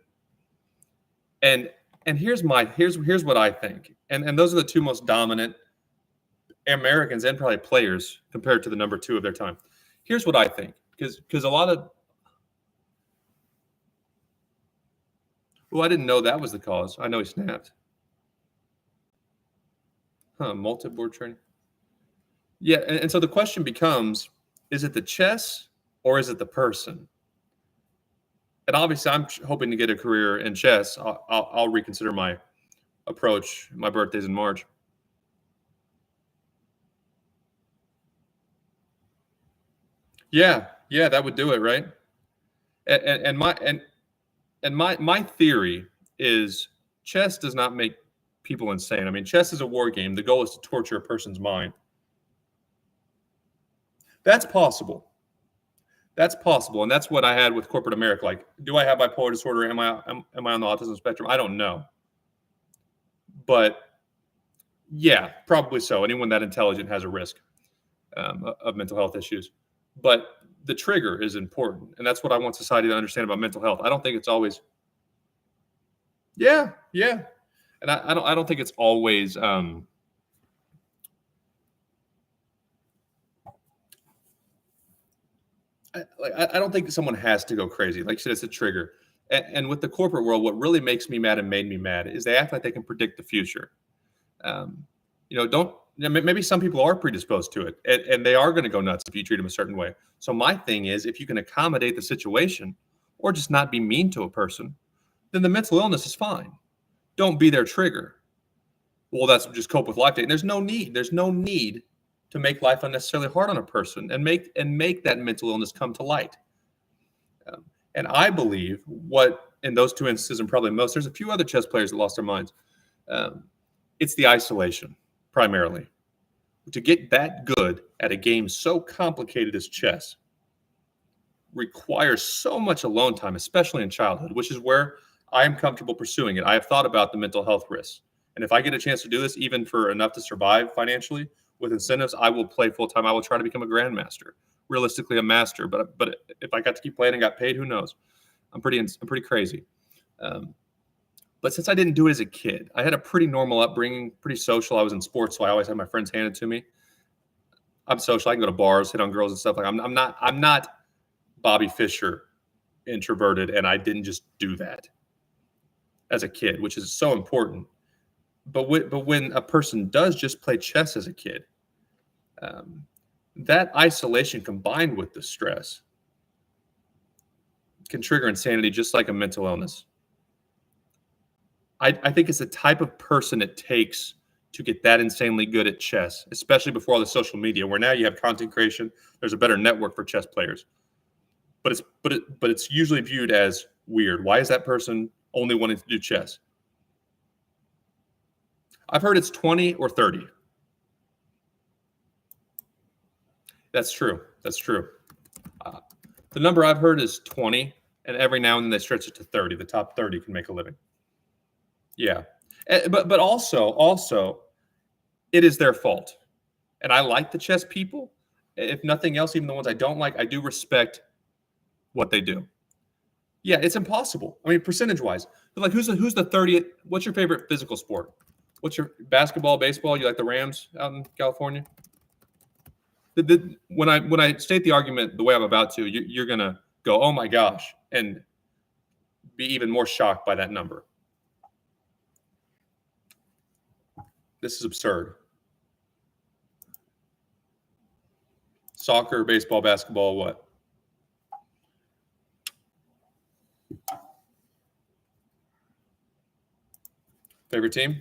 And here's what I think. And those are the two most dominant Americans and probably players compared to the number two of their time. Here's what I think. Because a lot of I didn't know that was the cause. I know he snapped. Multi-board training. Yeah, and so the question becomes, is it the chess or is it the person? And obviously, I'm hoping to get a career in chess. I'll reconsider my approach. My birthday's in March. Yeah, that would do it, right? And my theory is chess does not make people insane. I mean, chess is a war game. The goal is to torture a person's mind. That's possible. And that's what I had with corporate America. Like, do I have bipolar disorder? Am I on the autism spectrum? I don't know. But yeah, probably so. Anyone that intelligent has a risk of mental health issues. But the trigger is important, and that's what I want society to understand about mental health. I don't think it's always. Yeah, and I don't think it's always. I don't think someone has to go crazy. Like you said, it's a trigger. And with the corporate world, what really makes me mad and made me mad is they act like they can predict the future. Um, don't maybe some people are predisposed to it, and they are going to go nuts if you treat them a certain way. So my thing is, if you can accommodate the situation, or just not be mean to a person, then the mental illness is fine. Don't be their trigger. Well, that's just cope with life. There's no need. There's no need to make life unnecessarily hard on a person and make that mental illness come to light. And I believe what in those two instances, and probably most, there's a few other chess players that lost their minds. It's the isolation primarily. To get that good at a game so complicated as chess requires so much alone time, especially in childhood, which is where I am comfortable pursuing it. I have thought about the mental health risks. And if I get a chance to do this, even for enough to survive financially with incentives, I will play full time. I will try to become a grandmaster, realistically a master. But if I got to keep playing and got paid, who knows? I'm pretty crazy. But since I didn't do it as a kid, I had a pretty normal upbringing, pretty social. I was in sports, so I always had my friends handed to me. I'm social. I can go to bars, hit on girls and stuff. Like I'm not Bobby Fischer, introverted, and I didn't just do that as a kid, which is so important. But when a person does just play chess as a kid, that isolation combined with the stress can trigger insanity, just like a mental illness. I think it's the type of person it takes to get that insanely good at chess, especially before all the social media, where now you have content creation. There's a better network for chess players, but it's usually viewed as weird. Why is that person only wanting to do chess? I've heard it's 20 or 30. That's true. The number I've heard is 20, and every now and then they stretch it to 30. The top 30 can make a living. Yeah. But also, it is their fault. And I like the chess people. If nothing else, even the ones I don't like, I do respect what they do. Yeah, it's impossible. I mean, percentage-wise. Like, who's the 30th? What's your favorite physical sport? What's your basketball, baseball? You like the Rams out in California? When I state the argument the way I'm about to, you're going to go, oh my gosh, and be even more shocked by that number. This is absurd. Soccer, baseball, basketball, what? Favorite team?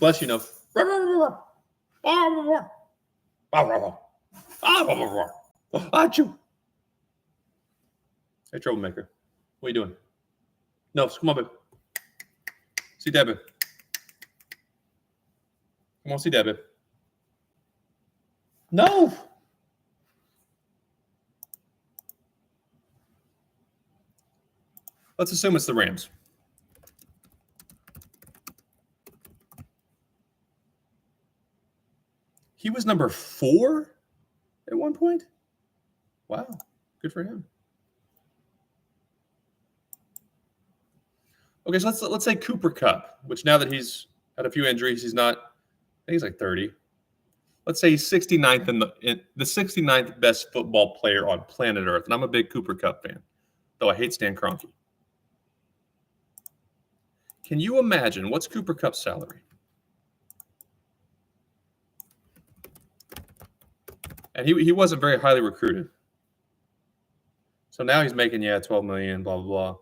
Bless you, no. Achoo. Hey, troublemaker. What are you doing? No, come on, babe. See Dad, babe. Come on, see Dad, babe. No. Let's assume it's the Rams. He was number 4 at one point. Wow, good for him. Okay, so let's say Cooper Kupp, which now that he's had a few injuries, he's not. I think he's like 30. Let's say he's 69th in the 69th best football player on planet Earth, and I'm a big Cooper Kupp fan, though I hate Stan Kroenke. Can you imagine what's Cooper Kupp's salary? And he wasn't very highly recruited. So now he's making, $12 million, blah, blah, blah.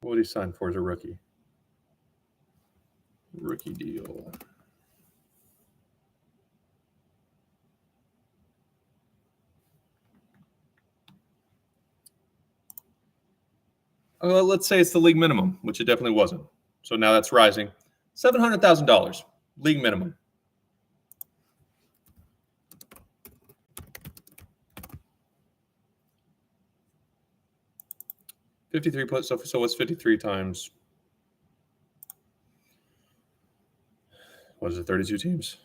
What would he sign for as a rookie? Rookie deal. Let's say it's the league minimum, which it definitely wasn't. So now that's rising. $700,000, league minimum. So what's 53 times? What is it, 32 teams?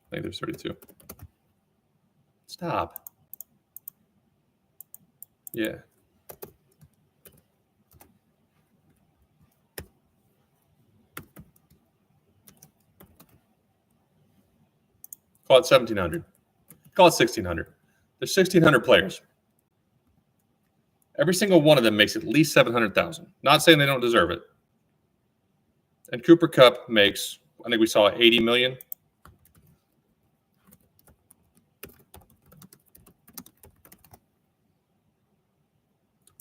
I think there's 32. Stop. Yeah. Call it 1,700. Call it 1,600. There's 1,600 players. Every single one of them makes at least 700,000. Not saying they don't deserve it. And Cooper Kupp makes, I think we saw 80 million.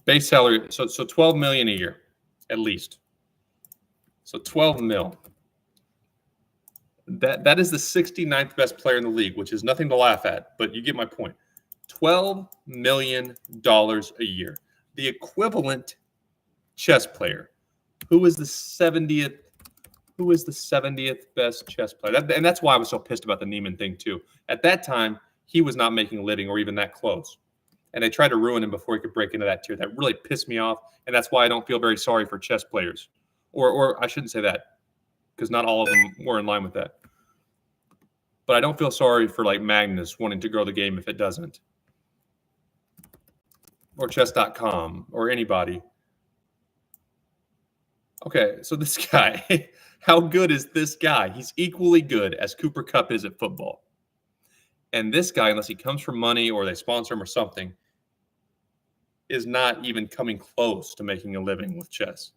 Base salary, so 12 million a year, at least. So 12 mil. That is the 69th best player in the league, which is nothing to laugh at, but you get my point. $12 million a year. The equivalent chess player. Who is the 70th? Who is the 70th best chess player? And that's why I was so pissed about the Neiman thing too. At that time, he was not making a living or even that close. And they tried to ruin him before he could break into that tier. That really pissed me off, and that's why I don't feel very sorry for chess players. Or I shouldn't say that, because not all of them were in line with that. But I don't feel sorry for like Magnus wanting to grow the game if it doesn't. Or chess.com or anybody. Okay, so this guy, how good is this guy? He's equally good as Cooper Kupp is at football. And this guy, unless he comes from money or they sponsor him or something, is not even coming close to making a living with chess.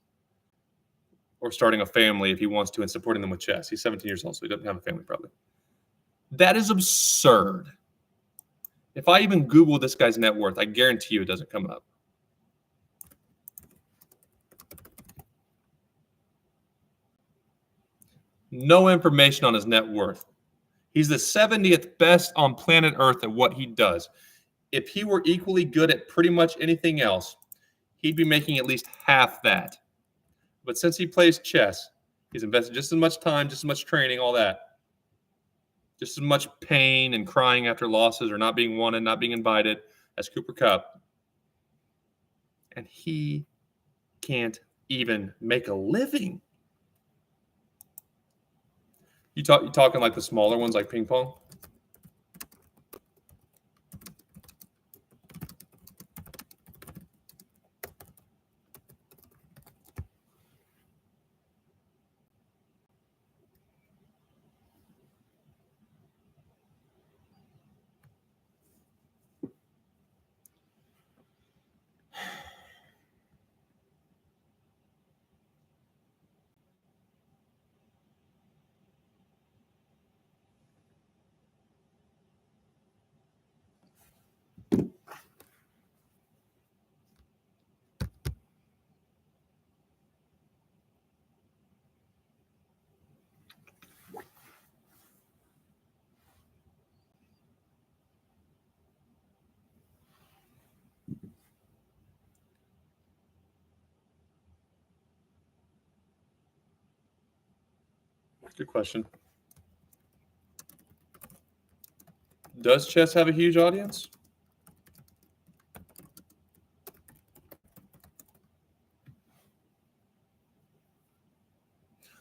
Or starting a family if he wants to and supporting them with chess. He's 17 years old, so he doesn't have a family probably. That is absurd. If I even Google this guy's net worth, I guarantee you it doesn't come up. No information on his net worth. He's the 70th best on planet Earth at what he does. If he were equally good at pretty much anything else, he'd be making at least half that. But since he plays chess, he's invested just as much time, just as much training, all that. Just as much pain and crying after losses or not being wanted, not being invited as Cooper Kupp. And he can't even make a living. You talking like the smaller ones like ping pong? Good question. Does chess have a huge audience?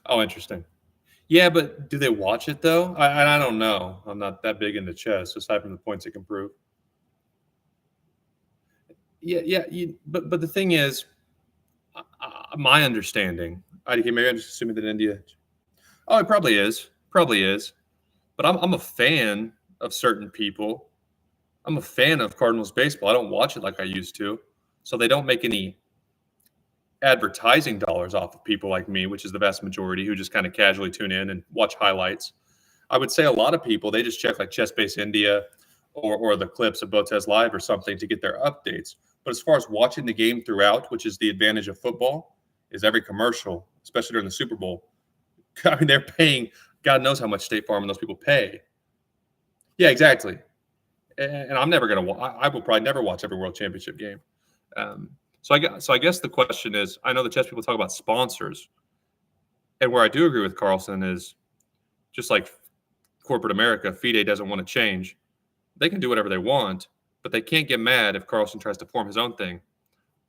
Oh, interesting. Yeah, but do they watch it though? I don't know. I'm not that big into chess, aside from the points it can prove. Yeah. But the thing is, my understanding. Maybe I'm just assuming that India. Oh, it probably is. Probably is. But I'm a fan of certain people. I'm a fan of Cardinals baseball. I don't watch it like I used to. So they don't make any advertising dollars off of people like me, which is the vast majority who just kind of casually tune in and watch highlights. I would say a lot of people, they just check like Chess Base India or the clips of Botez Live or something to get their updates. But as far as watching the game throughout, which is the advantage of football, is every commercial, especially during the Super Bowl. I mean, they're paying God knows how much State Farm and those people pay. Yeah, exactly. And I'm never going to. I will probably never watch every World Championship game. So I guess the question is, I know the chess people talk about sponsors, and where I do agree with Carlson is, just like corporate America, FIDE doesn't want to change. They can do whatever they want, but they can't get mad if Carlson tries to form his own thing,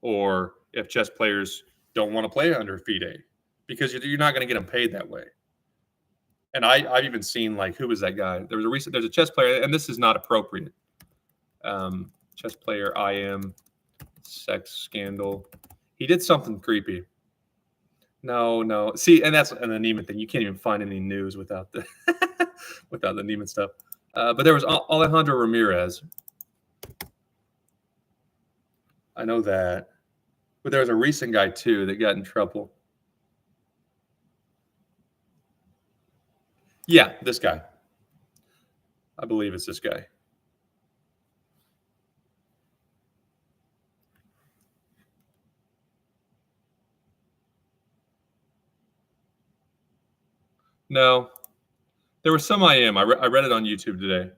or if chess players don't want to play under FIDE, because you're not going to get them paid that way. And I've even seen, like, who was that guy? There's a chess player, and this is not appropriate. Chess player IM sex scandal. He did something creepy. No. See, and that's the Neiman thing. You can't even find any news without the without the Neiman stuff. But there was Alejandro Ramirez. I know that. But there was a recent guy, too, that got in trouble. Yeah, this guy. I believe it's this guy. No. There was some IM. I read it on YouTube today.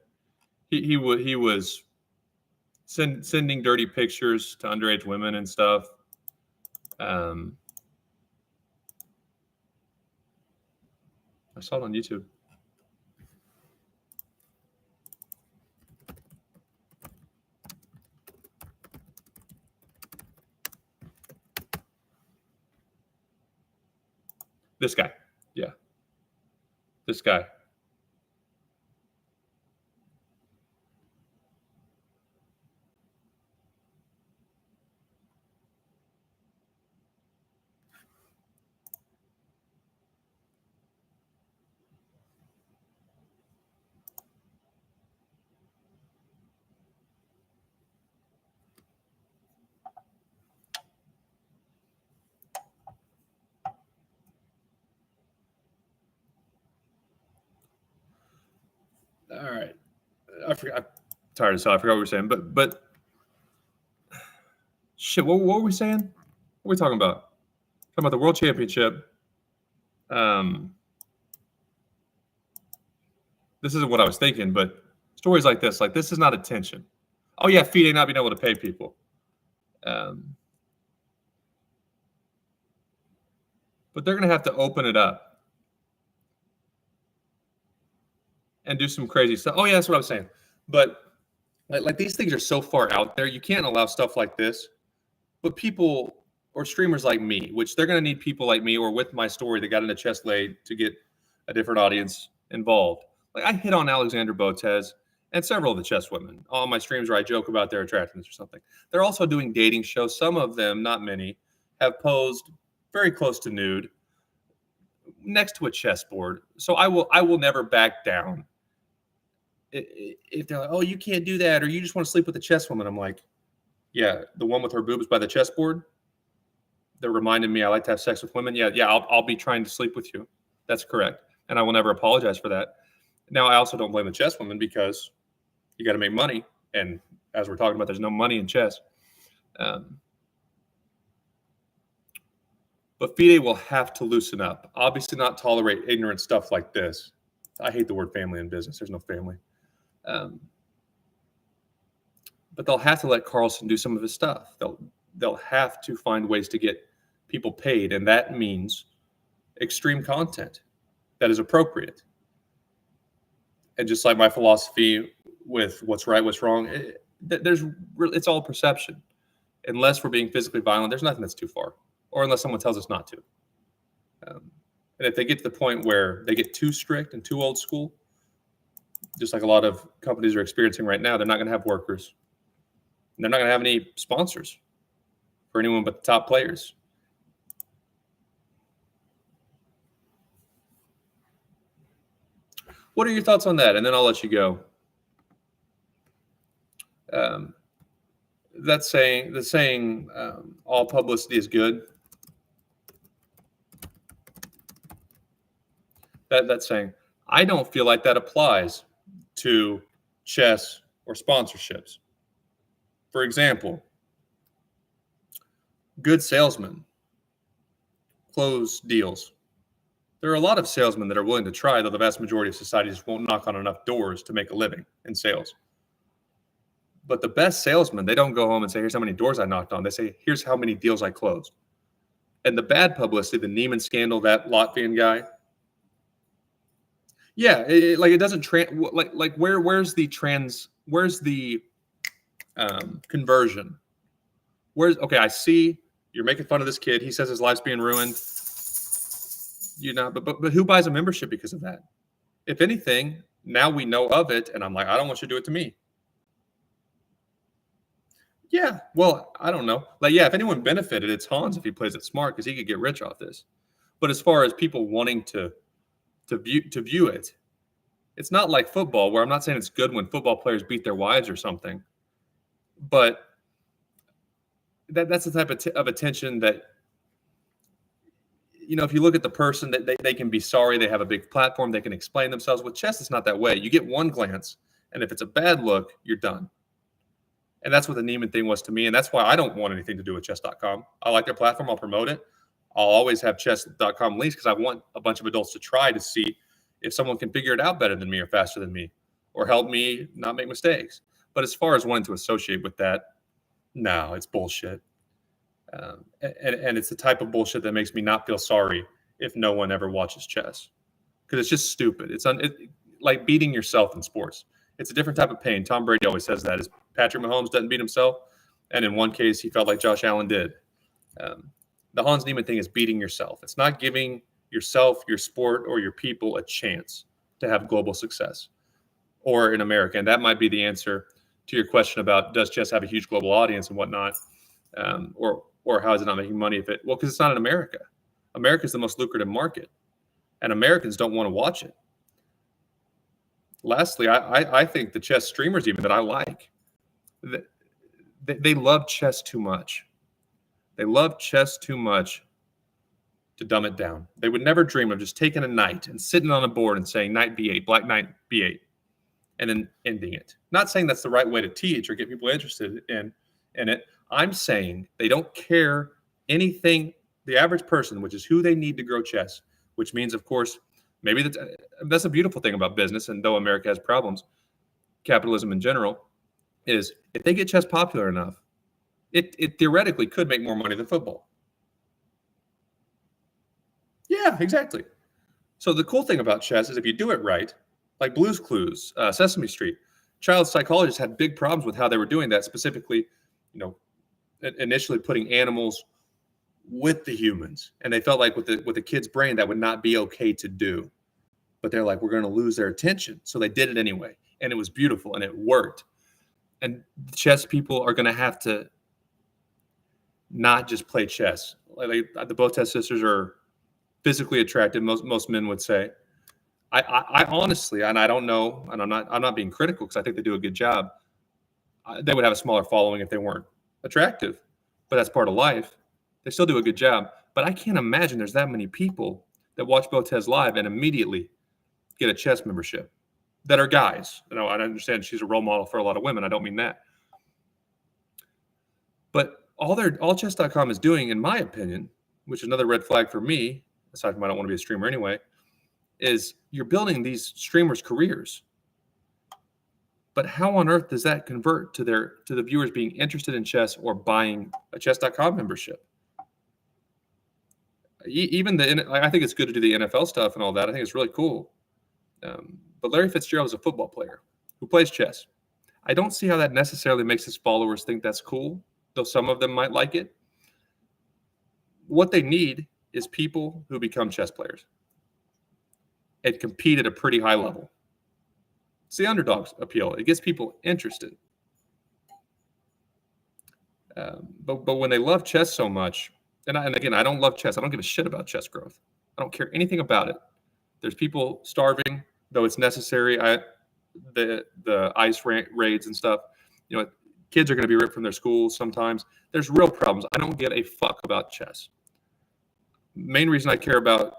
He was sending dirty pictures to underage women and stuff. I saw it on YouTube. This guy. Yeah. This guy. All right. I forgot. I'm tired as hell. I forgot what we were saying. But shit, what were we saying? What are we talking about? Talking about the World Championship. This isn't what I was thinking, but stories like this is not attention. Oh yeah, FIDE not being able to pay people. But they're going to have to open it up and do some crazy stuff. Oh yeah, that's what I was saying. But like these things are so far out there, you can't allow stuff like this. But people or streamers like me, which they're going to need people like me or with my story that got in a chest laid to get a different audience involved. Like I hit on Alexander Botez and several of the chess women on my streams where I joke about their attractiveness or something. They're also doing dating shows. Some of them, not many, have posed very close to nude next to a chessboard. So I will never back down. If they're like, oh, you can't do that, or you just want to sleep with a chess woman, I'm like, yeah, the one with her boobs by the chessboard. They're reminding me I like to have sex with women. Yeah, I'll be trying to sleep with you. That's correct, and I will never apologize for that. Now, I also don't blame the chess woman because you got to make money, and as we're talking about, there's no money in chess. But FIDE will have to loosen up. Obviously, not tolerate ignorant stuff like this. I hate the word family in business. There's no family. But they'll have to let Carlson do some of his stuff. They'll have to find ways to get people paid, and that means extreme content that is appropriate. And just like my philosophy with what's right, what's wrong, it's all perception. Unless we're being physically violent, there's nothing that's too far, or unless someone tells us not to. And if they get to the point where they get too strict and too old school, just like a lot of companies are experiencing right now, they're not going to have workers. And they're not going to have any sponsors for anyone but the top players. What are your thoughts on that? And then I'll let you go. The saying, all publicity is good. That saying, I don't feel like that applies to chess or sponsorships. For example, good salesmen close deals. There are a lot of salesmen that are willing to try, though the vast majority of society just won't knock on enough doors to make a living in sales. But the best salesmen, they don't go home and say, here's how many doors I knocked on. They say, here's how many deals I closed. And the bad publicity, the Neiman scandal, that Latvian guy, yeah, it doesn't where's the conversion? Okay, I see you're making fun of this kid. He says his life's being ruined. But who buys a membership because of that? If anything, now we know of it, and I'm like, I don't want you to do it to me. Yeah, well, I don't know. If anyone benefited, it's Hans if he plays it smart because he could get rich off this. But as far as people wanting to view it, It's not like football, where I'm not saying it's good when football players beat their wives or something, but that's the type of attention that, if you look at the person, that they can be sorry, they have a big platform, they can explain themselves. With chess, it's not that way. You get one glance, and if it's a bad look, you're done. And that's what the Neiman thing was to me, and that's why I don't want anything to do with chess.com. I like their platform. I'll promote it. I'll always have chess.com links because I want a bunch of adults to try to see if someone can figure it out better than me or faster than me or help me not make mistakes. But as far as wanting to associate with that, no, it's bullshit. And it's the type of bullshit that makes me not feel sorry if no one ever watches chess, because it's just stupid. It's like beating yourself in sports. It's a different type of pain. Tom Brady always says that. Is Patrick Mahomes doesn't beat himself, and in one case he felt like Josh Allen did. The Hans Niemann thing is beating yourself. It's not giving yourself, your sport, or your people a chance to have global success, or in America. And that might be the answer to your question about, does chess have a huge global audience and whatnot, or how is it not making money? Because it's not in America. America is the most lucrative market, and Americans don't want to watch it. Lastly, I think the chess streamers, even that I like, they love chess too much. They love chess too much to dumb it down. They would never dream of just taking a knight and sitting on a board and saying knight b8, black knight b8, and then ending it. Not saying that's the right way to teach or get people interested in it. I'm saying they don't care anything. The average person, which is who they need to grow chess, which means, of course, maybe that's a beautiful thing about business. And though America has problems, capitalism in general, is if they get chess popular enough, it theoretically could make more money than football. Yeah, exactly. So the cool thing about chess is if you do it right, like Blue's Clues, Sesame Street, child psychologists had big problems with how they were doing that, specifically, initially putting animals with the humans. And they felt like with the kid's brain, that would not be okay to do. But they're like, we're going to lose their attention. So they did it anyway. And it was beautiful and it worked. And chess people are going to have to not just play chess. Like the Botez sisters are physically attractive, most men would say. I honestly, and I don't know, and I'm not being critical because I think they do a good job. They would have a smaller following if they weren't attractive, but that's part of life. They still do a good job. But I can't imagine there's that many people that watch Botez live and immediately get a chess membership that are guys. I understand she's a role model for a lot of women. I don't mean that. But all chess.com is doing, in my opinion, which is another red flag for me, aside from I don't want to be a streamer anyway, is you're building these streamers' careers. But how on earth does that convert to the viewers being interested in chess or buying a chess.com membership? Even I think it's good to do the NFL stuff and all that. I think it's really cool. But Larry Fitzgerald is a football player who plays chess. I don't see how that necessarily makes his followers think that's cool, though some of them might like it. What they need is people who become chess players and compete at a pretty high level. It's the underdog's appeal. It gets people interested. But when they love chess so much, and again, I don't love chess. I don't give a shit about chess growth. I don't care anything about it. There's people starving, though it's necessary. The ICE raids and stuff. Kids are going to be ripped from their schools sometimes. There's real problems. I don't give a fuck about chess. Main reason I care about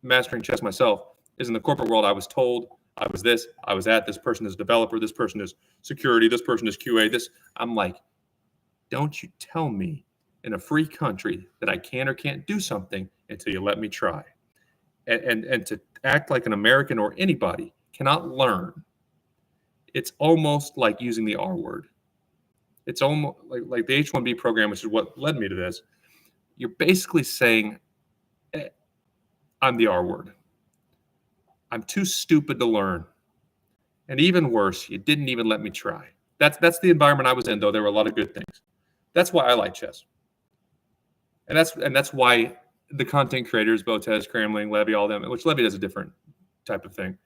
mastering chess myself is in the corporate world, I was told I was this, I was that, this person is a developer, this person is security, this person is QA, I'm like, don't you tell me in a free country that I can or can't do something until you let me try. And to act like an American or anybody cannot learn, it's almost like using the R word. It's almost like the H-1B program, which is what led me to this. You're basically saying, I'm the R word. I'm too stupid to learn. And even worse, you didn't even let me try. That's the environment I was in, though there were a lot of good things. That's why I like chess. And that's why the content creators, Botez, Cramling, Levy, all them, which Levy does a different type of thing.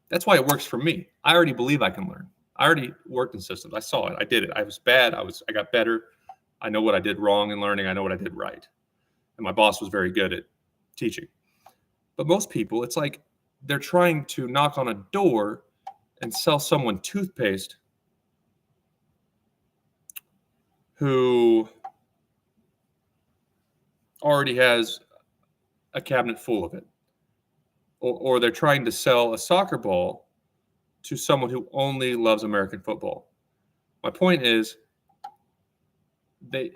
That's why it works for me. I already believe I can learn. I already worked in systems. I saw it. I did it. I was bad. I got better. I know what I did wrong in learning. I know what I did right. And my boss was very good at teaching. But most people, it's like they're trying to knock on a door and sell someone toothpaste who already has a cabinet full of it. Or they're trying to sell a soccer ball to someone who only loves American football. My point is, they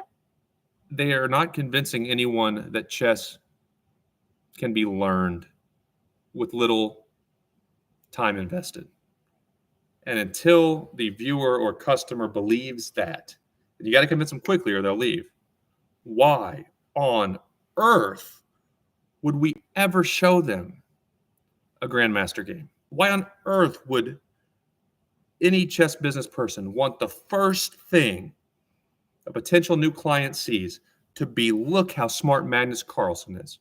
are not convincing anyone that chess can be learned with little time invested. And until the viewer or customer believes that, and you got to convince them quickly or they'll leave. Why on earth would we ever show them a Grandmaster game? Why on earth would any chess business person want the first thing a potential new client sees to be, look how smart Magnus Carlsen is?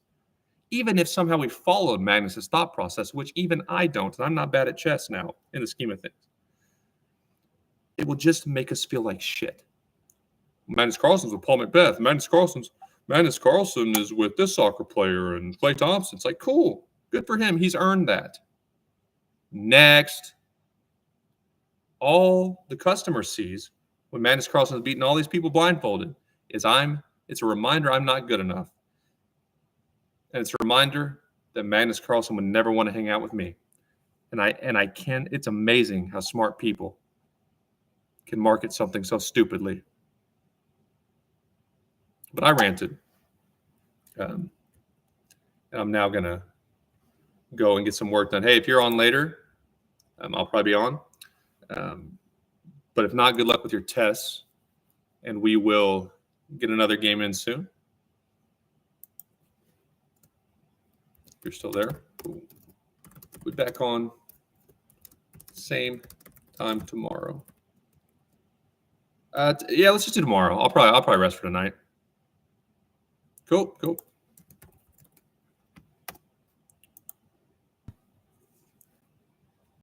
Even if somehow we followed Magnus's thought process, which even I don't, and I'm not bad at chess now in the scheme of things, it will just make us feel like shit. Magnus Carlsen's with Paul McBeth. Magnus Carlsen is with this soccer player and Klay Thompson. It's like, cool. Good for him. He's earned that. Next. All the customer sees when Magnus Carlsen is beating all these people blindfolded is it's a reminder I'm not good enough. And it's a reminder that Magnus Carlsen would never want to hang out with me. And I can, it's amazing how smart people can market something so stupidly. But I ranted. And I'm now going to go and get some work done. Hey, if you're on later, I'll probably be on. But if not, good luck with your tests. And we will get another game in soon. If you're still there, we'll be back on same time tomorrow. Yeah, let's just do tomorrow. I'll probably rest for tonight. Cool.